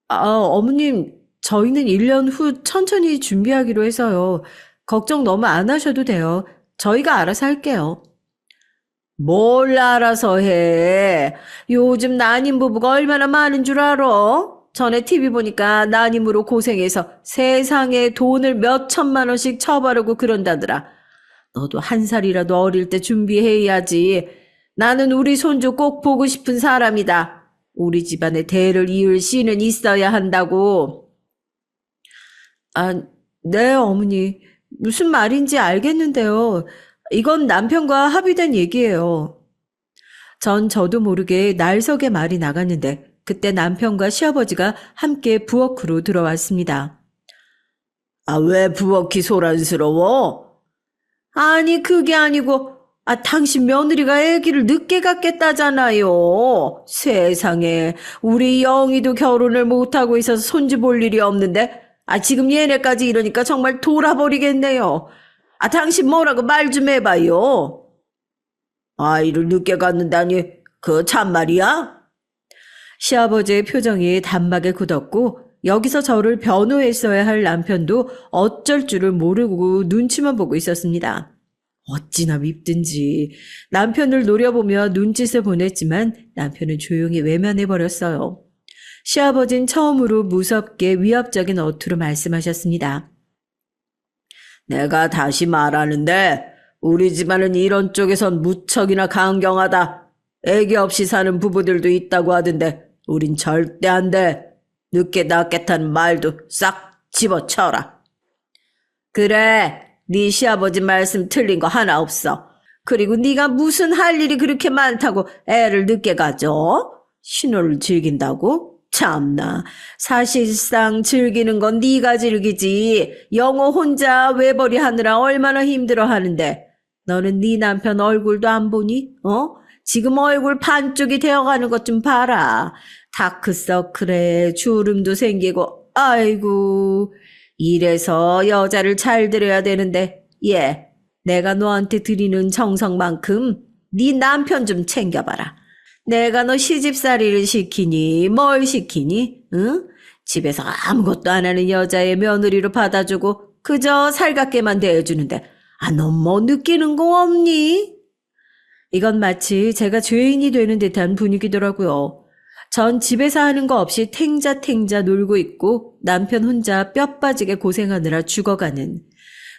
어머님, 저희는 1년 후 천천히 준비하기로 해서요. 걱정 너무 안 하셔도 돼요. 저희가 알아서 할게요. 뭘 알아서 해. 요즘 난임 부부가 얼마나 많은 줄 알아? 전에 TV 보니까 난임으로 고생해서 세상에 돈을 몇 천만 원씩 처바르고 그런다더라. 너도 한 살이라도 어릴 때 준비해야지. 나는 우리 손주 꼭 보고 싶은 사람이다. 우리 집안의 대를 이을 씨는 있어야 한다고. 네, 어머니. 무슨 말인지 알겠는데요. 이건 남편과 합의된 얘기예요. 저도 모르게 날석의 말이 나갔는데 그때 남편과 시아버지가 함께 부엌으로 들어왔습니다. 왜 부엌이 소란스러워? 아니, 그게 아니고, 당신 며느리가 아기를 늦게 갖겠다잖아요. 세상에, 우리 영희도 결혼을 못하고 있어서 손주 볼 일이 없는데, 지금 얘네까지 이러니까 정말 돌아버리겠네요. 당신 뭐라고 말 좀 해봐요. 아이를 늦게 갖는다니, 그 참말이야? 시아버지의 표정이 단박에 굳었고, 여기서 저를 변호했어야 할 남편도 어쩔 줄을 모르고 눈치만 보고 있었습니다. 어찌나 밉든지 남편을 노려보며 눈짓을 보냈지만 남편은 조용히 외면해버렸어요. 시아버진 처음으로 무섭게 위압적인 어투로 말씀하셨습니다. 내가 다시 말하는데 우리 집안은 이런 쪽에선 무척이나 강경하다. 애기 없이 사는 부부들도 있다고 하던데 우린 절대 안 돼. 늦게 낳겠다는 말도 싹 집어쳐라. 그래, 네 시아버지 말씀 틀린 거 하나 없어. 그리고 네가 무슨 할 일이 그렇게 많다고 애를 늦게 가져? 신혼을 즐긴다고? 참나, 사실상 즐기는 건 네가 즐기지. 영호 혼자 외벌이 하느라 얼마나 힘들어하는데. 너는 네 남편 얼굴도 안 보니? 지금 얼굴 반쪽이 되어가는 것 좀 봐라. 다크서클에 주름도 생기고, 아이고, 이래서 여자를 잘 들여야 되는데, 내가 너한테 드리는 정성만큼 네 남편 좀 챙겨봐라. 내가 너 시집살이를 시키니, 뭘 시키니, 응? 집에서 아무것도 안 하는 여자의 며느리로 받아주고 그저 살갑게만 대해주는데, 너 뭐 느끼는 거 없니? 이건 마치 제가 죄인이 되는 듯한 분위기더라고요. 전 집에서 하는 거 없이 탱자탱자 놀고 있고 남편 혼자 뼈 빠지게 고생하느라 죽어가는.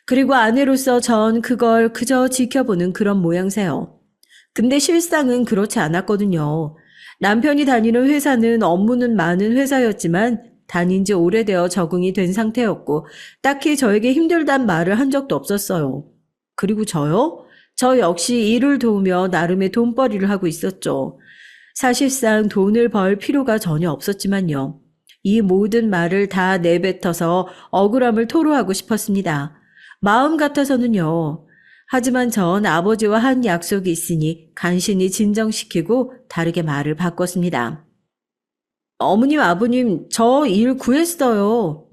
그리고 아내로서 전 그걸 그저 지켜보는 그런 모양새요. 근데 실상은 그렇지 않았거든요. 남편이 다니는 회사는 업무는 많은 회사였지만 다닌 지 오래되어 적응이 된 상태였고 딱히 저에게 힘들단 말을 한 적도 없었어요. 그리고 저요? 저 역시 일을 도우며 나름의 돈벌이를 하고 있었죠. 사실상 돈을 벌 필요가 전혀 없었지만요. 이 모든 말을 다 내뱉어서 억울함을 토로하고 싶었습니다. 마음 같아서는요. 하지만 전 아버지와 한 약속이 있으니 간신히 진정시키고 다르게 말을 바꿨습니다. 어머님, 아버님, 저 일 구했어요.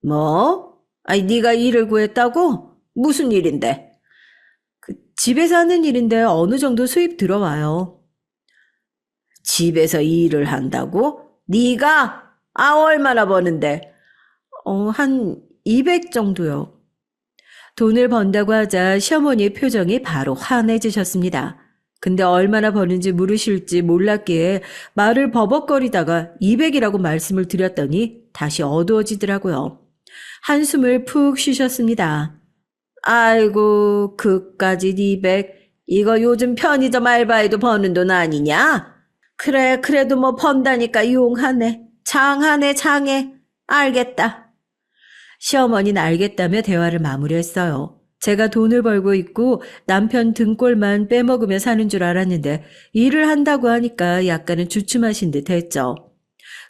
뭐? 네가 일을 구했다고? 무슨 일인데? 집에서 하는 일인데 어느 정도 수입 들어와요. 집에서 일을 한다고? 네가? 얼마나 버는데? 한 200 정도요. 돈을 번다고 하자 시어머니의 표정이 바로 환해지셨습니다. 근데 얼마나 버는지 물으실지 몰랐기에 말을 버벅거리다가 200이라고 말씀을 드렸더니 다시 어두워지더라고요. 한숨을 푹 쉬셨습니다. 아이고, 그까짓 200. 이거 요즘 편의점 알바에도 버는 돈 아니냐? 그래, 그래도 뭐 번다니까 용하네. 장하네, 장해. 알겠다. 시어머니는 알겠다며 대화를 마무리했어요. 제가 돈을 벌고 있고 남편 등골만 빼먹으며 사는 줄 알았는데 일을 한다고 하니까 약간은 주춤하신 듯 했죠.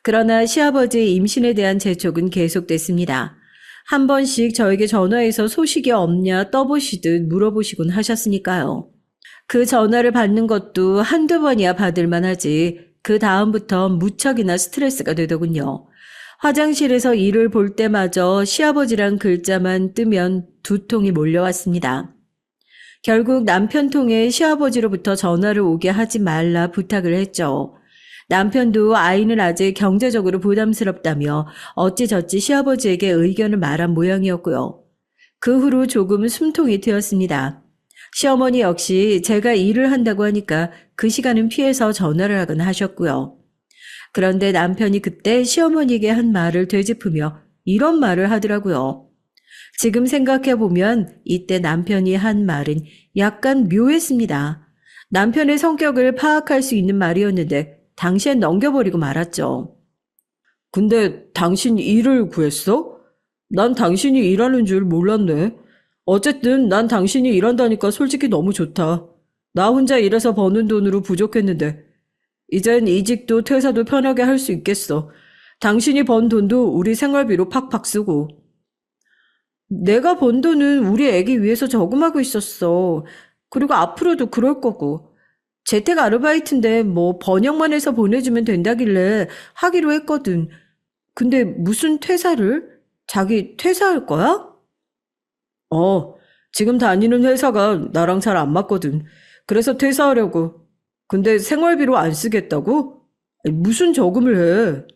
그러나 시아버지의 임신에 대한 재촉은 계속됐습니다. 한 번씩 저에게 전화해서 소식이 없냐 떠보시듯 물어보시곤 하셨으니까요. 그 전화를 받는 것도 한두 번이야 받을만 하지 그 다음부터 무척이나 스트레스가 되더군요. 화장실에서 일을 볼 때마저 시아버지란 글자만 뜨면 두통이 몰려왔습니다. 결국 남편 통해 시아버지로부터 전화를 오게 하지 말라 부탁을 했죠. 남편도 아이는 아직 경제적으로 부담스럽다며 어찌저찌 시아버지에게 의견을 말한 모양이었고요. 그 후로 조금 숨통이 트였습니다. 시어머니 역시 제가 일을 한다고 하니까 그 시간은 피해서 전화를 하곤 하셨고요. 그런데 남편이 그때 시어머니에게 한 말을 되짚으며 이런 말을 하더라고요. 지금 생각해보면 이때 남편이 한 말은 약간 묘했습니다. 남편의 성격을 파악할 수 있는 말이었는데 당시에 넘겨버리고 말았죠. 근데 당신 일을 구했어? 난 당신이 일하는 줄 몰랐네. 어쨌든 난 당신이 일한다니까 솔직히 너무 좋다. 나 혼자 일해서 버는 돈으로 부족했는데 이젠 이직도 퇴사도 편하게 할 수 있겠어. 당신이 번 돈도 우리 생활비로 팍팍 쓰고. 내가 번 돈은 우리 애기 위해서 저금하고 있었어. 그리고 앞으로도 그럴 거고. 재택 아르바이트인데 뭐 번역만 해서 보내주면 된다길래 하기로 했거든. 근데 무슨 퇴사를? 자기 퇴사할 거야? 어, 지금 다니는 회사가 나랑 잘 안 맞거든. 그래서 퇴사하려고. 근데 생활비로 안 쓰겠다고? 아니, 무슨 저금을 해?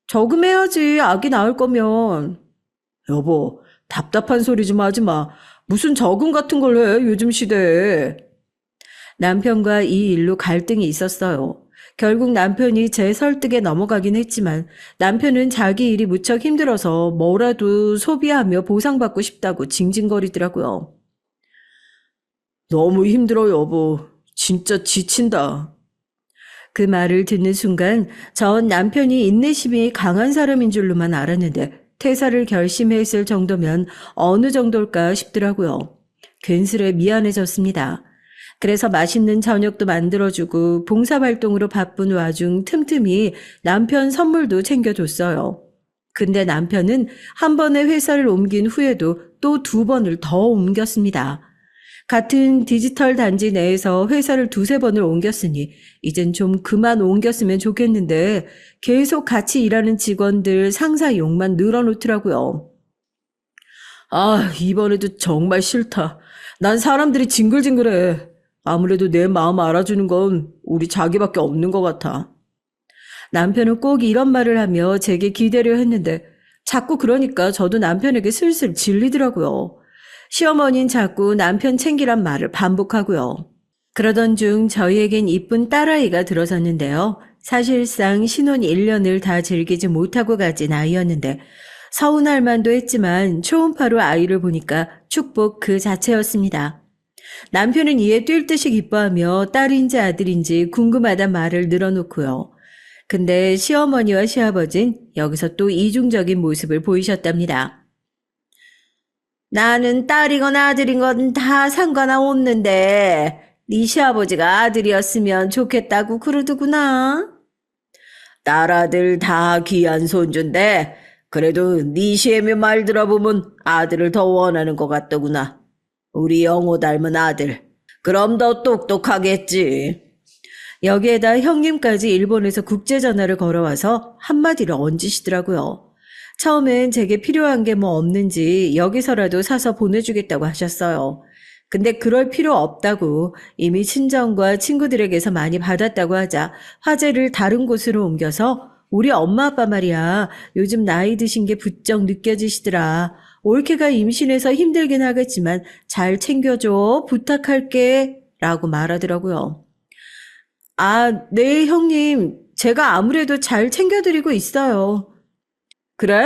저금해야지, 아기 낳을 거면. 여보, 답답한 소리 좀 하지 마. 무슨 저금 같은 걸 해, 요즘 시대에. 남편과 이 일로 갈등이 있었어요. 결국 남편이 제 설득에 넘어가긴 했지만 남편은 자기 일이 무척 힘들어서 뭐라도 소비하며 보상받고 싶다고 징징거리더라고요. 너무 힘들어, 여보. 진짜 지친다. 그 말을 듣는 순간 전 남편이 인내심이 강한 사람인 줄로만 알았는데 퇴사를 결심했을 정도면 어느 정도일까 싶더라고요. 괜스레 미안해졌습니다. 그래서 맛있는 저녁도 만들어주고 봉사활동으로 바쁜 와중 틈틈이 남편 선물도 챙겨줬어요. 근데 남편은 한 번에 회사를 옮긴 후에도 또 두 번을 더 옮겼습니다. 같은 디지털 단지 내에서 회사를 두세 번을 옮겼으니 이젠 좀 그만 옮겼으면 좋겠는데 계속 같이 일하는 직원들 상사 욕만 늘어놓더라고요. 아, 이번에도 정말 싫다. 난 사람들이 징글징글해. 아무래도 내 마음 알아주는 건 우리 자기밖에 없는 것 같아. 남편은 꼭 이런 말을 하며 제게 기대려 했는데 자꾸 그러니까 저도 남편에게 슬슬 질리더라고요. 시어머니는 자꾸 남편 챙기란 말을 반복하고요. 그러던 중 저희에겐 이쁜 딸아이가 들어섰는데요. 사실상 신혼 1년을 다 즐기지 못하고 가진 아이였는데 서운할 만도 했지만 초음파로 아이를 보니까 축복 그 자체였습니다. 남편은 이에 뛸 듯이 기뻐하며 딸인지 아들인지 궁금하단 말을 늘어놓고요. 근데 시어머니와 시아버진 여기서 또 이중적인 모습을 보이셨답니다. 나는 딸이건 아들인 건 다 상관없는데 네 시아버지가 아들이었으면 좋겠다고 그러더구나. 딸아들 다 귀한 손주인데 그래도 네 시애미 말 들어보면 아들을 더 원하는 것 같더구나. 우리 영호 닮은 아들. 그럼 더 똑똑하겠지. 여기에다 형님까지 일본에서 국제전화를 걸어와서 한마디를 얹으시더라고요. 처음엔 제게 필요한 게 뭐 없는지 여기서라도 사서 보내주겠다고 하셨어요. 근데 그럴 필요 없다고 이미 친정과 친구들에게서 많이 받았다고 하자 화제를 다른 곳으로 옮겨서 우리 엄마 아빠 말이야 요즘 나이 드신 게 부쩍 느껴지시더라. 올케가 임신해서 힘들긴 하겠지만 잘 챙겨줘 부탁할게 라고 말하더라고요. 아, 네 형님 제가 아무래도 잘 챙겨드리고 있어요. 그래?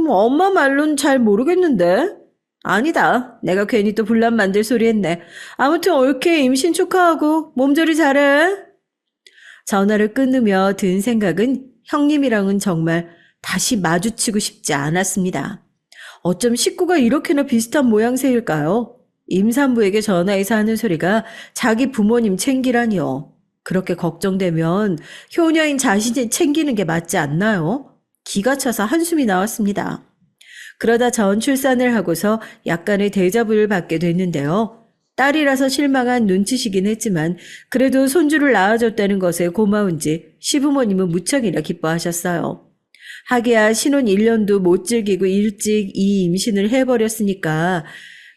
엄마 말로는 잘 모르겠는데. 아니다. 내가 괜히 또 분란 만들 소리 했네. 아무튼 옳게 임신 축하하고 몸조리 잘해. 전화를 끊으며 든 생각은 형님이랑은 정말 다시 마주치고 싶지 않았습니다. 어쩜 식구가 이렇게나 비슷한 모양새일까요? 임산부에게 전화해서 하는 소리가 자기 부모님 챙기라니요. 그렇게 걱정되면 효녀인 자신이 챙기는 게 맞지 않나요? 기가 차서 한숨이 나왔습니다. 그러다 전 출산을 하고서 약간의 대접을 받게 됐는데요. 딸이라서 실망한 눈치시긴 했지만 그래도 손주를 낳아줬다는 것에 고마운지 시부모님은 무척이나 기뻐하셨어요. 하기야 신혼 1년도 못 즐기고 일찍 이 임신을 해버렸으니까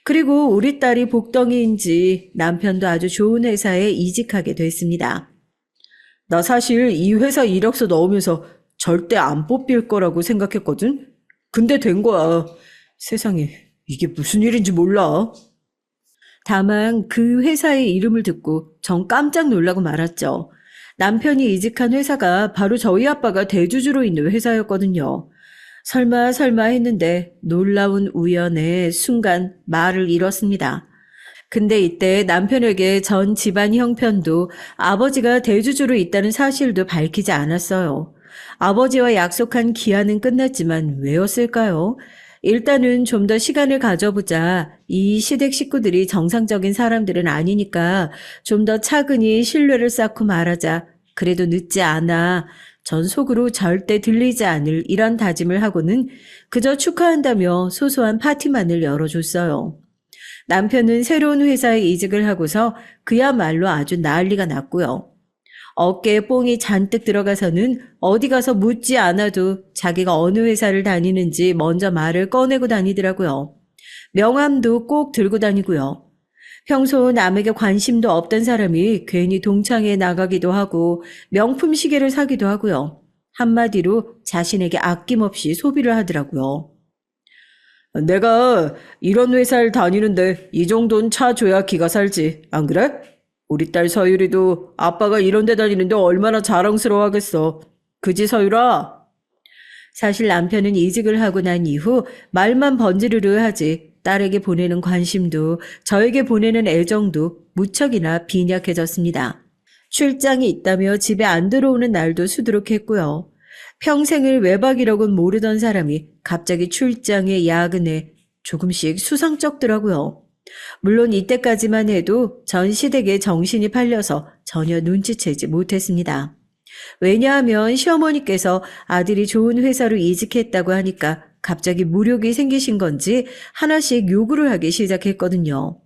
그리고 우리 딸이 복덩이인지 남편도 아주 좋은 회사에 이직하게 됐습니다. 나 사실 이 회사 이력서 넣으면서 절대 안 뽑힐 거라고 생각했거든? 근데 된 거야. 세상에, 이게 무슨 일인지 몰라. 다만 그 회사의 이름을 듣고 전 깜짝 놀라고 말았죠. 남편이 이직한 회사가 바로 저희 아빠가 대주주로 있는 회사였거든요. 설마 설마 했는데 놀라운 우연에 순간 말을 잃었습니다. 근데 이때 남편에게 전 집안 형편도 아버지가 대주주로 있다는 사실도 밝히지 않았어요. 아버지와 약속한 기한은 끝났지만 왜였을까요? 일단은 좀 더 시간을 가져보자. 이 시댁 식구들이 정상적인 사람들은 아니니까 좀 더 차근히 신뢰를 쌓고 말하자. 그래도 늦지 않아. 전 속으로 절대 들리지 않을 이런 다짐을 하고는 그저 축하한다며 소소한 파티만을 열어줬어요. 남편은 새로운 회사에 이직을 하고서 그야말로 아주 난리가 났고요. 어깨에 뽕이 잔뜩 들어가서는 어디 가서 묻지 않아도 자기가 어느 회사를 다니는지 먼저 말을 꺼내고 다니더라고요. 명함도 꼭 들고 다니고요. 평소 남에게 관심도 없던 사람이 괜히 동창회에 나가기도 하고 명품 시계를 사기도 하고요. 한마디로 자신에게 아낌없이 소비를 하더라고요. 내가 이런 회사를 다니는데 이 정도는 차 줘야 기가 살지, 안 그래? 우리 딸 서유리도 아빠가 이런 데 다니는데 얼마나 자랑스러워하겠어. 그지 서유라? 사실 남편은 이직을 하고 난 이후 말만 번지르르 하지 딸에게 보내는 관심도 저에게 보내는 애정도 무척이나 빈약해졌습니다. 출장이 있다며 집에 안 들어오는 날도 수두룩했고요. 평생을 외박이라고는 모르던 사람이 갑자기 출장에 야근에 조금씩 수상쩍더라고요. 물론 이때까지만 해도 전 시댁에 정신이 팔려서 전혀 눈치채지 못했습니다. 왜냐하면 시어머니께서 아들이 좋은 회사로 이직했다고 하니까 갑자기 무력이 생기신 건지 하나씩 요구를 하기 시작했거든요.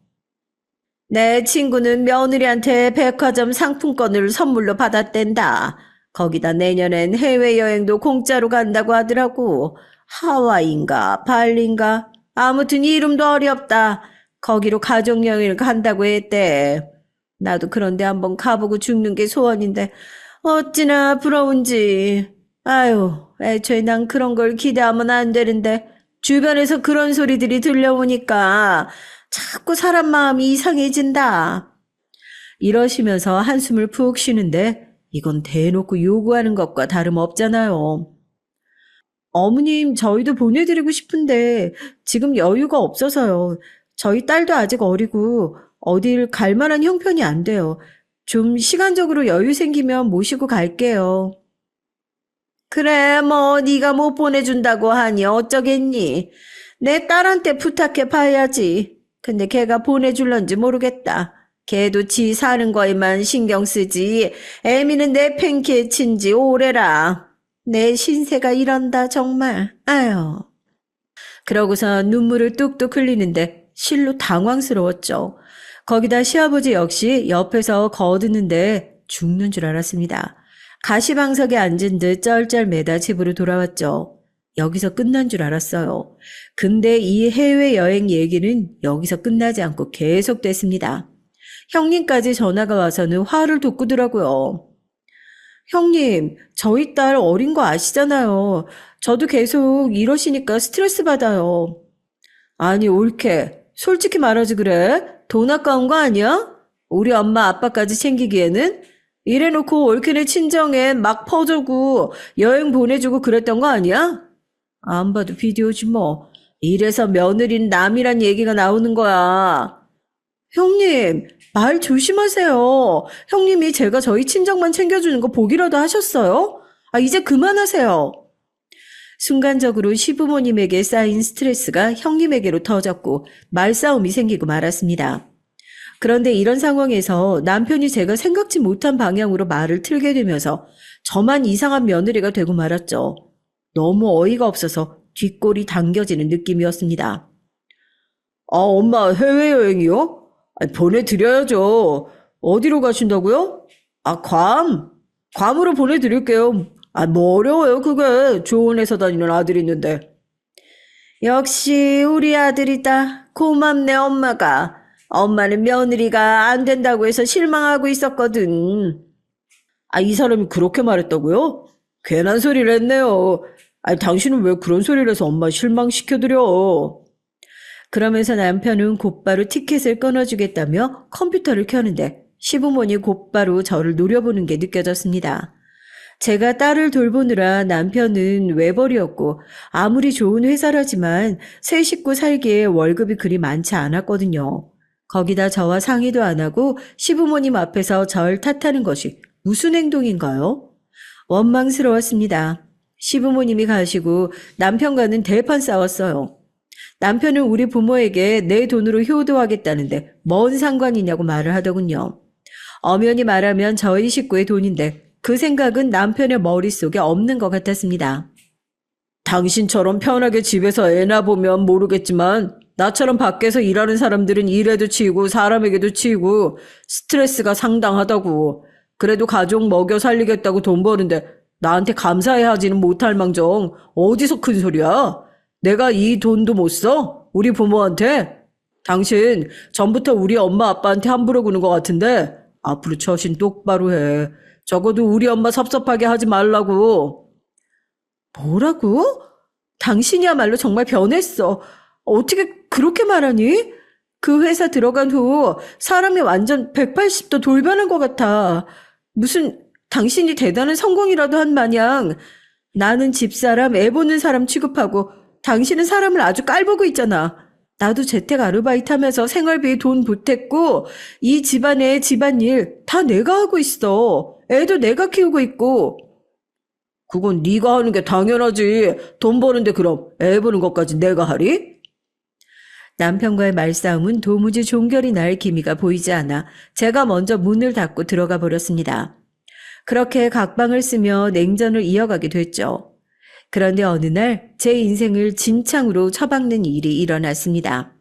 내 친구는 며느리한테 백화점 상품권을 선물로 받았댄다. 거기다 내년엔 해외여행도 공짜로 간다고 하더라고. 하와이인가 발리인가 아무튼 이름도 어렵다. 거기로 가족여행을 간다고 했대. 나도 그런데 한번 가보고 죽는 게 소원인데 어찌나 부러운지. 아유, 애초에 난 그런 걸 기대하면 안 되는데 주변에서 그런 소리들이 들려오니까 자꾸 사람 마음이 이상해진다. 이러시면서 한숨을 푹 쉬는데 이건 대놓고 요구하는 것과 다름없잖아요. 어머님, 저희도 보내드리고 싶은데 지금 여유가 없어서요. 저희 딸도 아직 어리고 어딜 갈 만한 형편이 안 돼요. 좀 시간적으로 여유 생기면 모시고 갈게요. 그래, 뭐 네가 못 보내준다고 하니 어쩌겠니? 내 딸한테 부탁해 봐야지. 근데 걔가 보내줄런지 모르겠다. 걔도 지 사는 거에만 신경 쓰지. 애미는 내 팽개친 지 오래라. 내 신세가 이런다 정말. 아유. 그러고서 눈물을 뚝뚝 흘리는데 실로 당황스러웠죠. 거기다 시아버지 역시 옆에서 거드는데 죽는 줄 알았습니다. 가시방석에 앉은 듯 쩔쩔매다 집으로 돌아왔죠. 여기서 끝난 줄 알았어요. 근데 이 해외여행 얘기는 여기서 끝나지 않고 계속됐습니다. 형님까지 전화가 와서는 화를 돋구더라고요. 형님, 저희 딸 어린 거 아시잖아요. 저도 계속 이러시니까 스트레스 받아요. 아니, 옳게. 솔직히 말하지 그래? 돈 아까운 거 아니야? 우리 엄마 아빠까지 챙기기에는? 이래놓고 올케네 친정에 막 퍼주고 여행 보내주고 그랬던 거 아니야? 안 봐도 비디오지 뭐. 이래서 며느리는 남이란 얘기가 나오는 거야. 형님, 말 조심하세요. 형님이 제가 저희 친정만 챙겨주는 거 보기라도 하셨어요? 이제 그만하세요. 순간적으로 시부모님에게 쌓인 스트레스가 형님에게로 터졌고 말싸움이 생기고 말았습니다. 그런데 이런 상황에서 남편이 제가 생각지 못한 방향으로 말을 틀게 되면서 저만 이상한 며느리가 되고 말았죠. 너무 어이가 없어서 뒷골이 당겨지는 느낌이었습니다. 엄마 해외여행이요? 보내드려야죠. 어디로 가신다고요? 괌으로 보내드릴게요. 뭐 어려워요, 그게. 좋은 회사 다니는 아들이 있는데. 역시 우리 아들이다. 고맙네, 엄마가. 엄마는 며느리가 안 된다고 해서 실망하고 있었거든. 이 사람이 그렇게 말했다고요? 괜한 소리를 했네요. 당신은 왜 그런 소리를 해서 엄마 실망시켜드려? 그러면서 남편은 곧바로 티켓을 끊어주겠다며 컴퓨터를 켜는데 시부모니 곧바로 저를 노려보는 게 느껴졌습니다. 제가 딸을 돌보느라 남편은 외벌이었고 아무리 좋은 회사라지만 세 식구 살기에 월급이 그리 많지 않았거든요. 거기다 저와 상의도 안 하고 시부모님 앞에서 절 탓하는 것이 무슨 행동인가요? 원망스러웠습니다. 시부모님이 가시고 남편과는 대판 싸웠어요. 남편은 우리 부모에게 내 돈으로 효도하겠다는데 뭔 상관이냐고 말을 하더군요. 엄연히 말하면 저희 식구의 돈인데 그 생각은 남편의 머릿속에 없는 것 같았습니다. 당신처럼 편하게 집에서 애나 보면 모르겠지만 나처럼 밖에서 일하는 사람들은 일에도 치이고 사람에게도 치이고 스트레스가 상당하다고. 그래도 가족 먹여 살리겠다고 돈 버는데 나한테 감사해 하지는 못할 망정 어디서 큰 소리야? 내가 이 돈도 못 써? 우리 부모한테? 당신 전부터 우리 엄마 아빠한테 함부로 구는 것 같은데 앞으로 처신 똑바로 해. 적어도 우리 엄마 섭섭하게 하지 말라고. 뭐라고? 당신이야말로 정말 변했어. 어떻게 그렇게 말하니? 그 회사 들어간 후 사람이 완전 180도 돌변한 것 같아. 무슨 당신이 대단한 성공이라도 한 마냥 나는 집사람, 애 보는 사람 취급하고 당신은 사람을 아주 깔보고 있잖아. 나도 재택 아르바이트 하면서 생활비 돈 보탰고 이 집안의 집안일 다 내가 하고 있어. 애도 내가 키우고 있고. 그건 네가 하는 게 당연하지. 돈 버는데 그럼 애 보는 것까지 내가 하리? 남편과의 말싸움은 도무지 종결이 날 기미가 보이지 않아 제가 먼저 문을 닫고 들어가 버렸습니다. 그렇게 각방을 쓰며 냉전을 이어가게 됐죠. 그런데 어느 날 제 인생을 진창으로 처박는 일이 일어났습니다.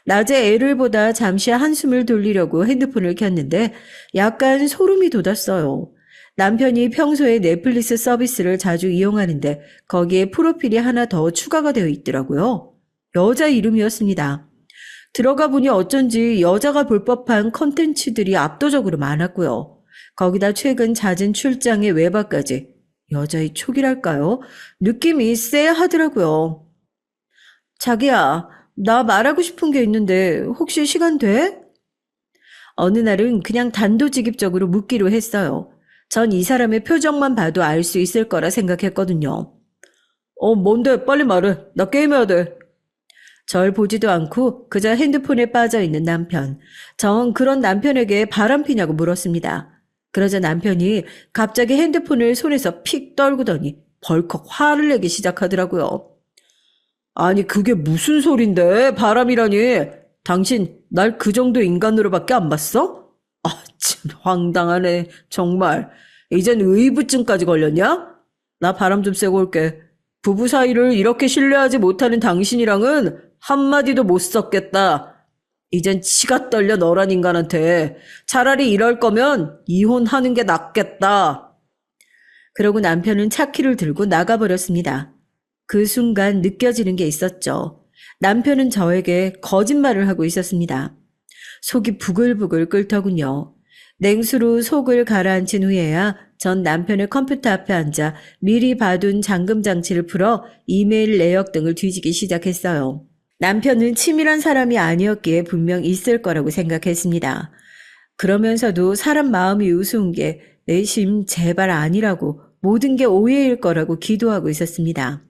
낮에 애를 보다 잠시 한숨을 돌리려고 핸드폰을 켰는데 약간 소름이 돋았어요. 남편이 평소에 넷플릭스 서비스를 자주 이용하는데 거기에 프로필이 하나 더 추가가 되어 있더라고요. 여자 이름이었습니다. 들어가 보니 어쩐지 여자가 볼 법한 컨텐츠들이 압도적으로 많았고요. 거기다 최근 잦은 출장의 외박까지 여자의 촉이랄까요? 느낌이 쎄하더라고요. 자기야, 나 말하고 싶은 게 있는데 혹시 시간 돼? 어느 날은 그냥 단도직입적으로 묻기로 했어요. 전 이 사람의 표정만 봐도 알 수 있을 거라 생각했거든요. 뭔데? 빨리 말해. 나 게임해야 돼. 절 보지도 않고 그저 핸드폰에 빠져 있는 남편. 전 그런 남편에게 바람피냐고 물었습니다. 그러자 남편이 갑자기 핸드폰을 손에서 픽 떨구더니 벌컥 화를 내기 시작하더라고요. 아니 그게 무슨 소린데 바람이라니. 당신 날 그 정도 인간으로밖에 안 봤어? 아 참 황당하네 정말. 이젠 의부증까지 걸렸냐? 나 바람 좀 쐬고 올게. 부부 사이를 이렇게 신뢰하지 못하는 당신이랑은 한마디도 못 썼겠다. 이젠 치가 떨려 너란 인간한테. 차라리 이럴 거면 이혼하는 게 낫겠다. 그러고 남편은 차키를 들고 나가버렸습니다. 그 순간 느껴지는 게 있었죠. 남편은 저에게 거짓말을 하고 있었습니다. 속이 부글부글 끓더군요. 냉수로 속을 가라앉힌 후에야 전 남편의 컴퓨터 앞에 앉아 미리 봐둔 잠금 장치를 풀어 이메일 내역 등을 뒤지기 시작했어요. 남편은 치밀한 사람이 아니었기에 분명 있을 거라고 생각했습니다. 그러면서도 사람 마음이 우스운 게 내심 제발 아니라고 모든 게 오해일 거라고 기도하고 있었습니다.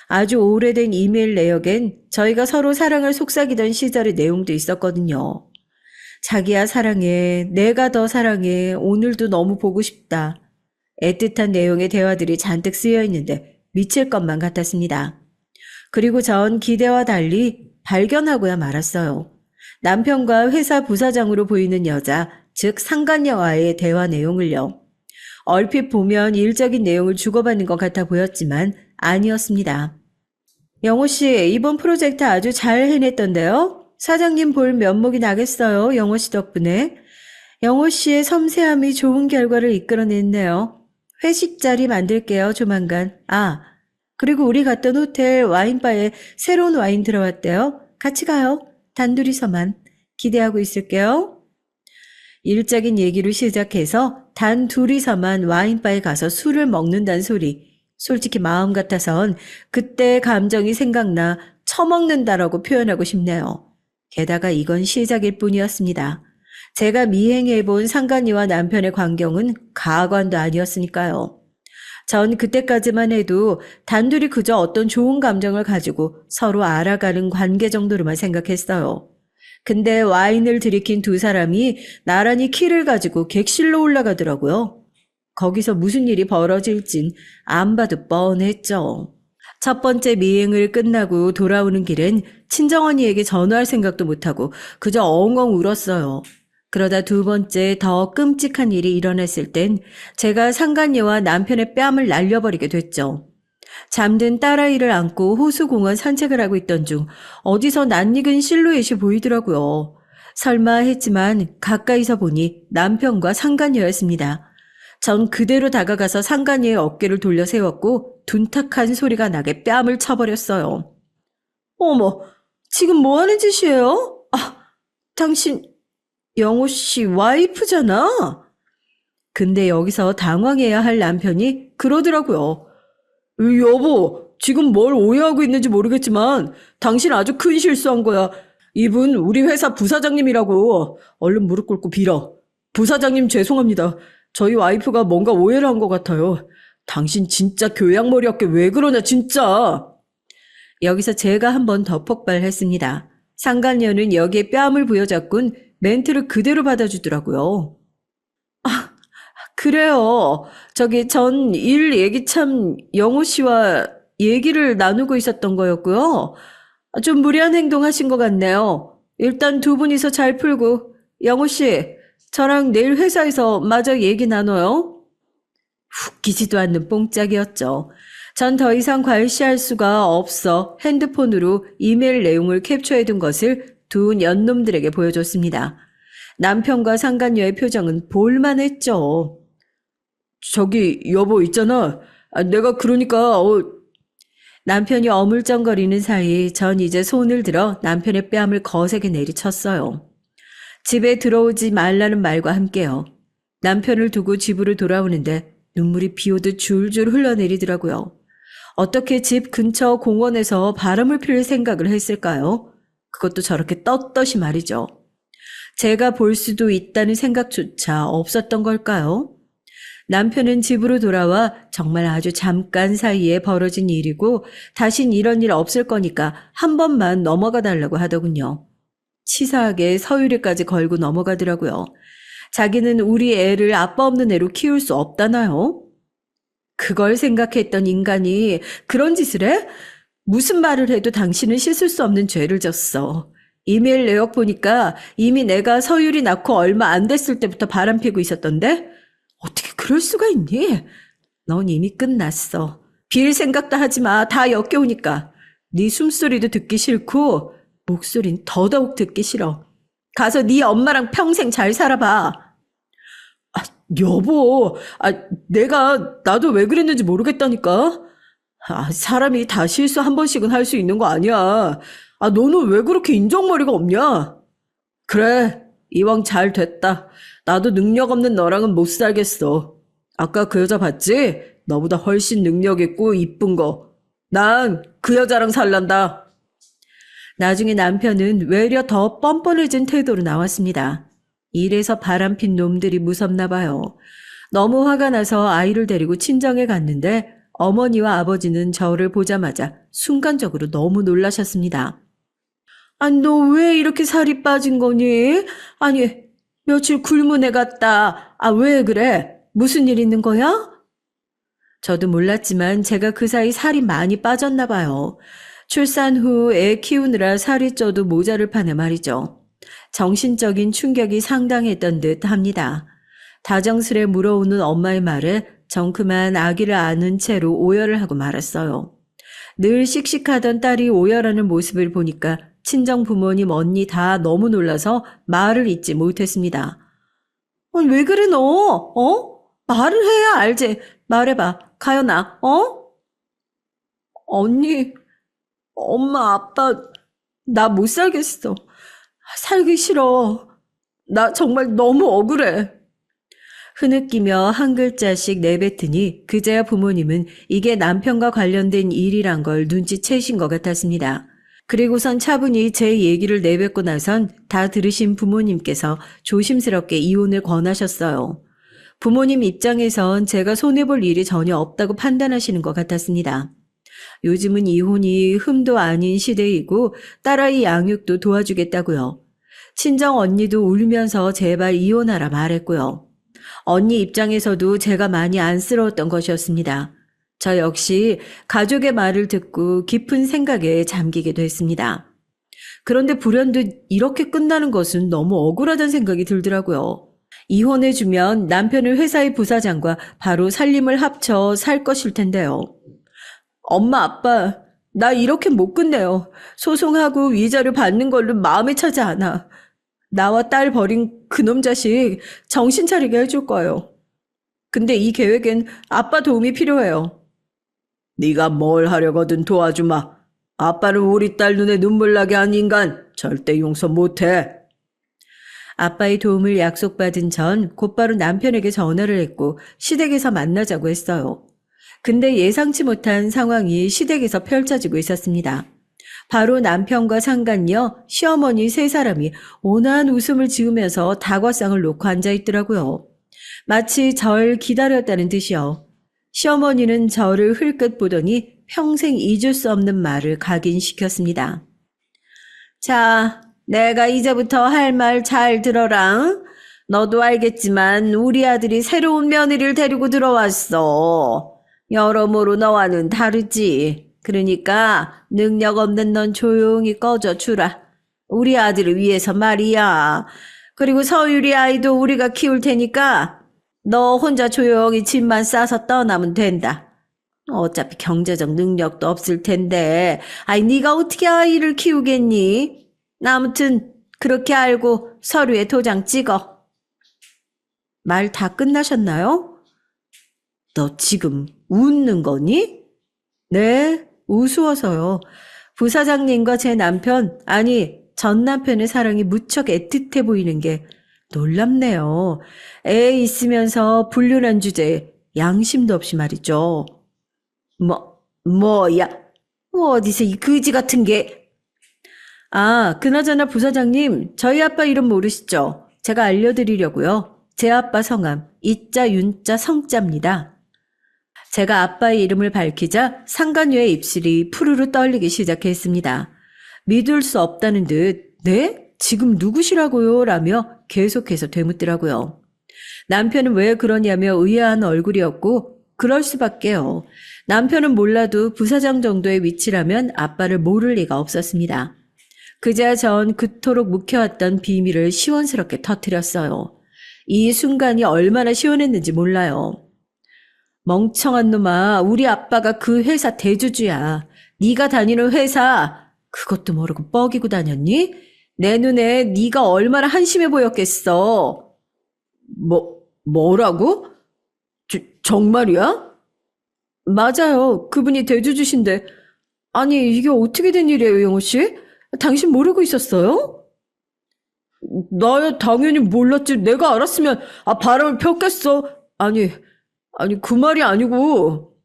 아주 오래된 이메일 내역엔 저희가 서로 사랑을 속삭이던 시절의 내용도 있었거든요. 자기야 사랑해, 내가 더 사랑해, 오늘도 너무 보고 싶다. 애틋한 내용의 대화들이 잔뜩 쓰여 있는데 미칠 것만 같았습니다. 그리고 전 기대와 달리 발견하고야 말았어요. 남편과 회사 부사장으로 보이는 여자, 즉 상간녀와의 대화 내용을요. 얼핏 보면 일적인 내용을 주고받는 것 같아 보였지만 아니었습니다. 영호 씨, 이번 프로젝트 아주 잘 해냈던데요? 사장님 볼 면목이 나겠어요, 영호 씨 덕분에. 영호 씨의 섬세함이 좋은 결과를 이끌어냈네요. 회식 자리 만들게요, 조만간. 그리고 우리 갔던 호텔 와인바에 새로운 와인 들어왔대요. 같이 가요. 단둘이서만. 기대하고 있을게요. 일적인 얘기로 시작해서 단 둘이서만 와인바에 가서 술을 먹는다는 소리. 솔직히 마음 같아선 그때 감정이 생각나 처먹는다라고 표현하고 싶네요. 게다가 이건 시작일 뿐이었습니다. 제가 미행해본 상간이와 남편의 광경은 가관도 아니었으니까요. 전 그때까지만 해도 단둘이 그저 어떤 좋은 감정을 가지고 서로 알아가는 관계 정도로만 생각했어요. 근데 와인을 들이킨 두 사람이 나란히 키를 가지고 객실로 올라가더라고요. 거기서 무슨 일이 벌어질진 안 봐도 뻔했죠. 첫 번째 미행을 끝나고 돌아오는 길엔 친정언니에게 전화할 생각도 못하고 그저 엉엉 울었어요. 그러다 두 번째 더 끔찍한 일이 일어났을 땐 제가 상간녀와 남편의 뺨을 날려버리게 됐죠. 잠든 딸아이를 안고 호수공원 산책을 하고 있던 중 어디서 낯익은 실루엣이 보이더라고요. 설마 했지만 가까이서 보니 남편과 상간녀였습니다. 전 그대로 다가가서 상간녀의 어깨를 돌려 세웠고 둔탁한 소리가 나게 뺨을 쳐버렸어요. 어머, 지금 뭐 하는 짓이에요? 당신 영호 씨 와이프잖아. 근데 여기서 당황해야 할 남편이 그러더라고요. 여보, 지금 뭘 오해하고 있는지 모르겠지만 당신 아주 큰 실수한 거야. 이분 우리 회사 부사장님이라고. 얼른 무릎 꿇고 빌어. 부사장님 죄송합니다. 저희 와이프가 뭔가 오해를 한 것 같아요. 당신 진짜 교양머리학교 왜 그러냐 진짜. 여기서 제가 한 번 더 폭발했습니다. 상간녀는 여기에 뺨을 부여잡곤 멘트를 그대로 받아주더라고요. 그래요. 전 일 얘기 참 영호 씨와 얘기를 나누고 있었던 거였고요. 좀 무리한 행동 하신 것 같네요. 일단 두 분이서 잘 풀고, 영호 씨, 저랑 내일 회사에서 마저 얘기 나눠요. 웃기지도 않는 뽕짝이었죠. 전 더 이상 괄시할 수가 없어 핸드폰으로 이메일 내용을 캡처해둔 것을 두 년놈들에게 보여줬습니다. 남편과 상간녀의 표정은 볼만했죠. 저기 여보 있잖아. 내가 그러니까 남편이 어물쩡거리는 사이 전 이제 손을 들어 남편의 뺨을 거세게 내리쳤어요. 집에 들어오지 말라는 말과 함께요. 남편을 두고 집으로 돌아오는데 눈물이 비 오듯 줄줄 흘러내리더라고요. 어떻게 집 근처 공원에서 바람을 필 생각을 했을까요? 그것도 저렇게 떳떳이 말이죠. 제가 볼 수도 있다는 생각조차 없었던 걸까요? 남편은 집으로 돌아와 정말 아주 잠깐 사이에 벌어진 일이고 다신 이런 일 없을 거니까 한 번만 넘어가 달라고 하더군요. 치사하게 서유리까지 걸고 넘어가더라고요. 자기는 우리 애를 아빠 없는 애로 키울 수 없다나요? 그걸 생각했던 인간이 그런 짓을 해? 무슨 말을 해도 당신은 씻을 수 없는 죄를 졌어. 이메일 내역 보니까 이미 내가 서유리 낳고 얼마 안 됐을 때부터 바람피고 있었던데? 어떻게 그럴 수가 있니? 넌 이미 끝났어. 빌 생각도 하지 마. 다 역겨우니까. 네 숨소리도 듣기 싫고 목소린 더더욱 듣기 싫어. 가서 네 엄마랑 평생 잘 살아봐. 여보, 나도 왜 그랬는지 모르겠다니까. 사람이 다 실수 한 번씩은 할 수 있는 거 아니야. 너는 왜 그렇게 인정머리가 없냐? 그래, 이왕 잘 됐다. 나도 능력 없는 너랑은 못 살겠어. 아까 그 여자 봤지? 너보다 훨씬 능력 있고 이쁜 거. 난 그 여자랑 살란다. 나중에 남편은 외려 더 뻔뻔해진 태도로 나왔습니다. 일에서 바람핀 놈들이 무섭나 봐요. 너무 화가 나서 아이를 데리고 친정에 갔는데 어머니와 아버지는 저를 보자마자 순간적으로 너무 놀라셨습니다. 너 왜 이렇게 살이 빠진 거니? 며칠 굶은 애 같다. 왜 그래? 무슨 일 있는 거야? 저도 몰랐지만 제가 그 사이 살이 많이 빠졌나 봐요. 출산 후 애 키우느라 살이 쪄도 모자를 파네 말이죠. 정신적인 충격이 상당했던 듯 합니다. 다정스레 물어오는 엄마의 말에 전 그만 아기를 안은 채로 오열을 하고 말았어요. 늘 씩씩하던 딸이 오열하는 모습을 보니까 친정 부모님 언니 다 너무 놀라서 말을 잇지 못했습니다. 왜 그래 너? 말을 해야 알지. 말해봐. 가연아, 언니, 엄마, 아빠, 나 못 살겠어. 살기 싫어. 나 정말 너무 억울해. 흐느끼며 한 글자씩 내뱉으니 그제야 부모님은 이게 남편과 관련된 일이란 걸 눈치채신 것 같았습니다. 그리고선 차분히 제 얘기를 내뱉고 나선 다 들으신 부모님께서 조심스럽게 이혼을 권하셨어요. 부모님 입장에선 제가 손해볼 일이 전혀 없다고 판단하시는 것 같았습니다. 요즘은 이혼이 흠도 아닌 시대이고 딸아이 양육도 도와주겠다고요. 친정 언니도 울면서 제발 이혼하라 말했고요. 언니 입장에서도 제가 많이 안쓰러웠던 것이었습니다. 저 역시 가족의 말을 듣고 깊은 생각에 잠기게 됐습니다. 그런데 불현듯 이렇게 끝나는 것은 너무 억울하다는 생각이 들더라고요. 이혼해주면 남편은 회사의 부사장과 바로 살림을 합쳐 살 것일 텐데요. 엄마, 아빠, 나 이렇게 못 끝내요. 소송하고 위자료 받는 걸로 마음에 차지 않아. 나와 딸 버린 그놈 자식 정신 차리게 해줄 거예요. 근데 이 계획엔 아빠 도움이 필요해요. 네가 뭘 하려거든 도와주마. 아빠는 우리 딸 눈에 눈물 나게 한 인간 절대 용서 못해. 아빠의 도움을 약속받은 전 곧바로 남편에게 전화를 했고 시댁에서 만나자고 했어요. 근데 예상치 못한 상황이 시댁에서 펼쳐지고 있었습니다. 바로 남편과 상간녀, 시어머니 세 사람이 온화한 웃음을 지으면서 다과상을 놓고 앉아있더라고요. 마치 절 기다렸다는 듯이요. 시어머니는 저를 흘끗 보더니 평생 잊을 수 없는 말을 각인시켰습니다. 자, 내가 이제부터 할 말 잘 들어라. 너도 알겠지만 우리 아들이 새로운 며느리를 데리고 들어왔어. 여러모로 너와는 다르지. 그러니까 능력 없는 넌 조용히 꺼져 주라. 우리 아들을 위해서 말이야. 그리고 서유리 아이도 우리가 키울 테니까 너 혼자 조용히 짐만 싸서 떠나면 된다. 어차피 경제적 능력도 없을 텐데 네가 어떻게 아이를 키우겠니? 아무튼 그렇게 알고 서류에 도장 찍어. 말 다 끝나셨나요? 너 지금 웃는 거니? 네, 우스워서요. 부사장님과 제 남편, 아니 전 남편의 사랑이 무척 애틋해 보이는 게 놀랍네요. 애 있으면서 불륜한 주제에 양심도 없이 말이죠. 뭐야? 어디서 이 거지 같은 게. 그나저나 부사장님, 저희 아빠 이름 모르시죠? 제가 알려드리려고요. 제 아빠 성함, 이자, 윤자, 성자입니다. 제가 아빠의 이름을 밝히자 상간녀의 입술이 푸르르 떨리기 시작했습니다. 믿을 수 없다는 듯, 네? 지금 누구시라고요? 라며 계속해서 되묻더라고요. 남편은 왜 그러냐며 의아한 얼굴이었고 그럴 수밖에요. 남편은 몰라도 부사장 정도의 위치라면 아빠를 모를 리가 없었습니다. 그제야 전 그토록 묵혀왔던 비밀을 시원스럽게 터뜨렸어요. 이 순간이 얼마나 시원했는지 몰라요. 멍청한 놈아, 우리 아빠가 그 회사 대주주야. 네가 다니는 회사 그것도 모르고 뻐기고 다녔니? 내 눈에 네가 얼마나 한심해 보였겠어. 뭐라고? 정말이야? 맞아요. 그분이 대주주신데. 아니, 이게 어떻게 된 일이에요, 영호 씨? 당신 모르고 있었어요? 나야 당연히 몰랐지. 내가 알았으면 바람을 폈겠어. 아니 그 말이 아니고.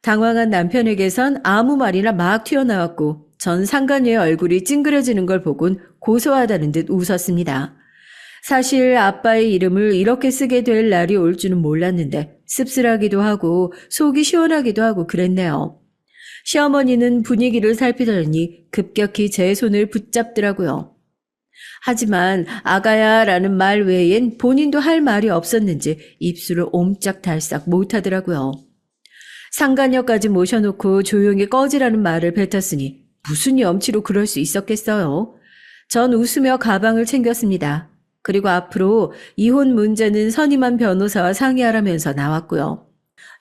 당황한 남편에게선 아무 말이나 막 튀어나왔고 전 상간녀의 얼굴이 찡그려지는 걸 보곤 고소하다는 듯 웃었습니다. 사실 아빠의 이름을 이렇게 쓰게 될 날이 올 줄은 몰랐는데 씁쓸하기도 하고 속이 시원하기도 하고 그랬네요. 시어머니는 분위기를 살피더니 급격히 제 손을 붙잡더라고요. 하지만 아가야라는 말 외엔 본인도 할 말이 없었는지 입술을 옴짝달싹 못하더라고요. 상간녀까지 모셔놓고 조용히 꺼지라는 말을 뱉었으니 무슨 염치로 그럴 수 있었겠어요. 전 웃으며 가방을 챙겼습니다. 그리고 앞으로 이혼 문제는 선임한 변호사와 상의하라면서 나왔고요.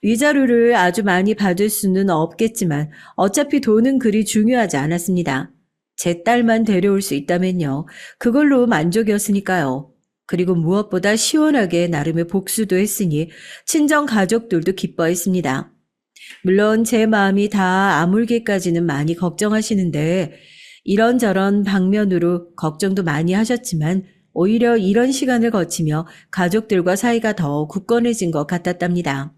위자료를 아주 많이 받을 수는 없겠지만 어차피 돈은 그리 중요하지 않았습니다. 제 딸만 데려올 수 있다면요. 그걸로 만족이었으니까요. 그리고 무엇보다 시원하게 나름의 복수도 했으니 친정 가족들도 기뻐했습니다. 물론 제 마음이 다 아물기까지는 많이 걱정하시는데 이런저런 방면으로 걱정도 많이 하셨지만 오히려 이런 시간을 거치며 가족들과 사이가 더 굳건해진 것 같았답니다.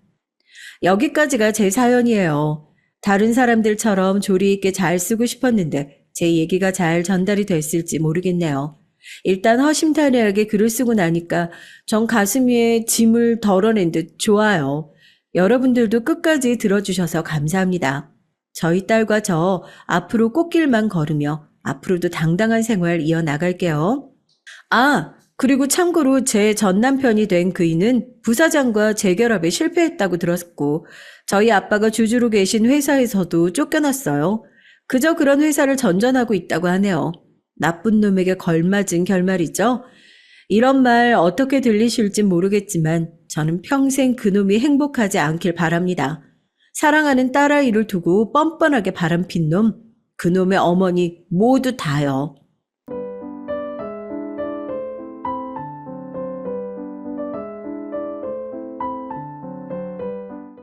여기까지가 제 사연이에요. 다른 사람들처럼 조리 있게 잘 쓰고 싶었는데 제 얘기가 잘 전달이 됐을지 모르겠네요. 일단 허심탄회하게 글을 쓰고 나니까 전 가슴 위에 짐을 덜어낸 듯 좋아요. 여러분들도 끝까지 들어주셔서 감사합니다. 저희 딸과 저 앞으로 꽃길만 걸으며 앞으로도 당당한 생활 이어나갈게요. 그리고 참고로 제 전남편이 된 그이는 부사장과 재결합에 실패했다고 들었고 저희 아빠가 주주로 계신 회사에서도 쫓겨났어요. 그저 그런 회사를 전전하고 있다고 하네요. 나쁜 놈에게 걸맞은 결말이죠. 이런 말 어떻게 들리실진 모르겠지만 저는 평생 그놈이 행복하지 않길 바랍니다. 사랑하는 딸아이를 두고 뻔뻔하게 바람핀 놈, 그놈의 어머니 모두 다요.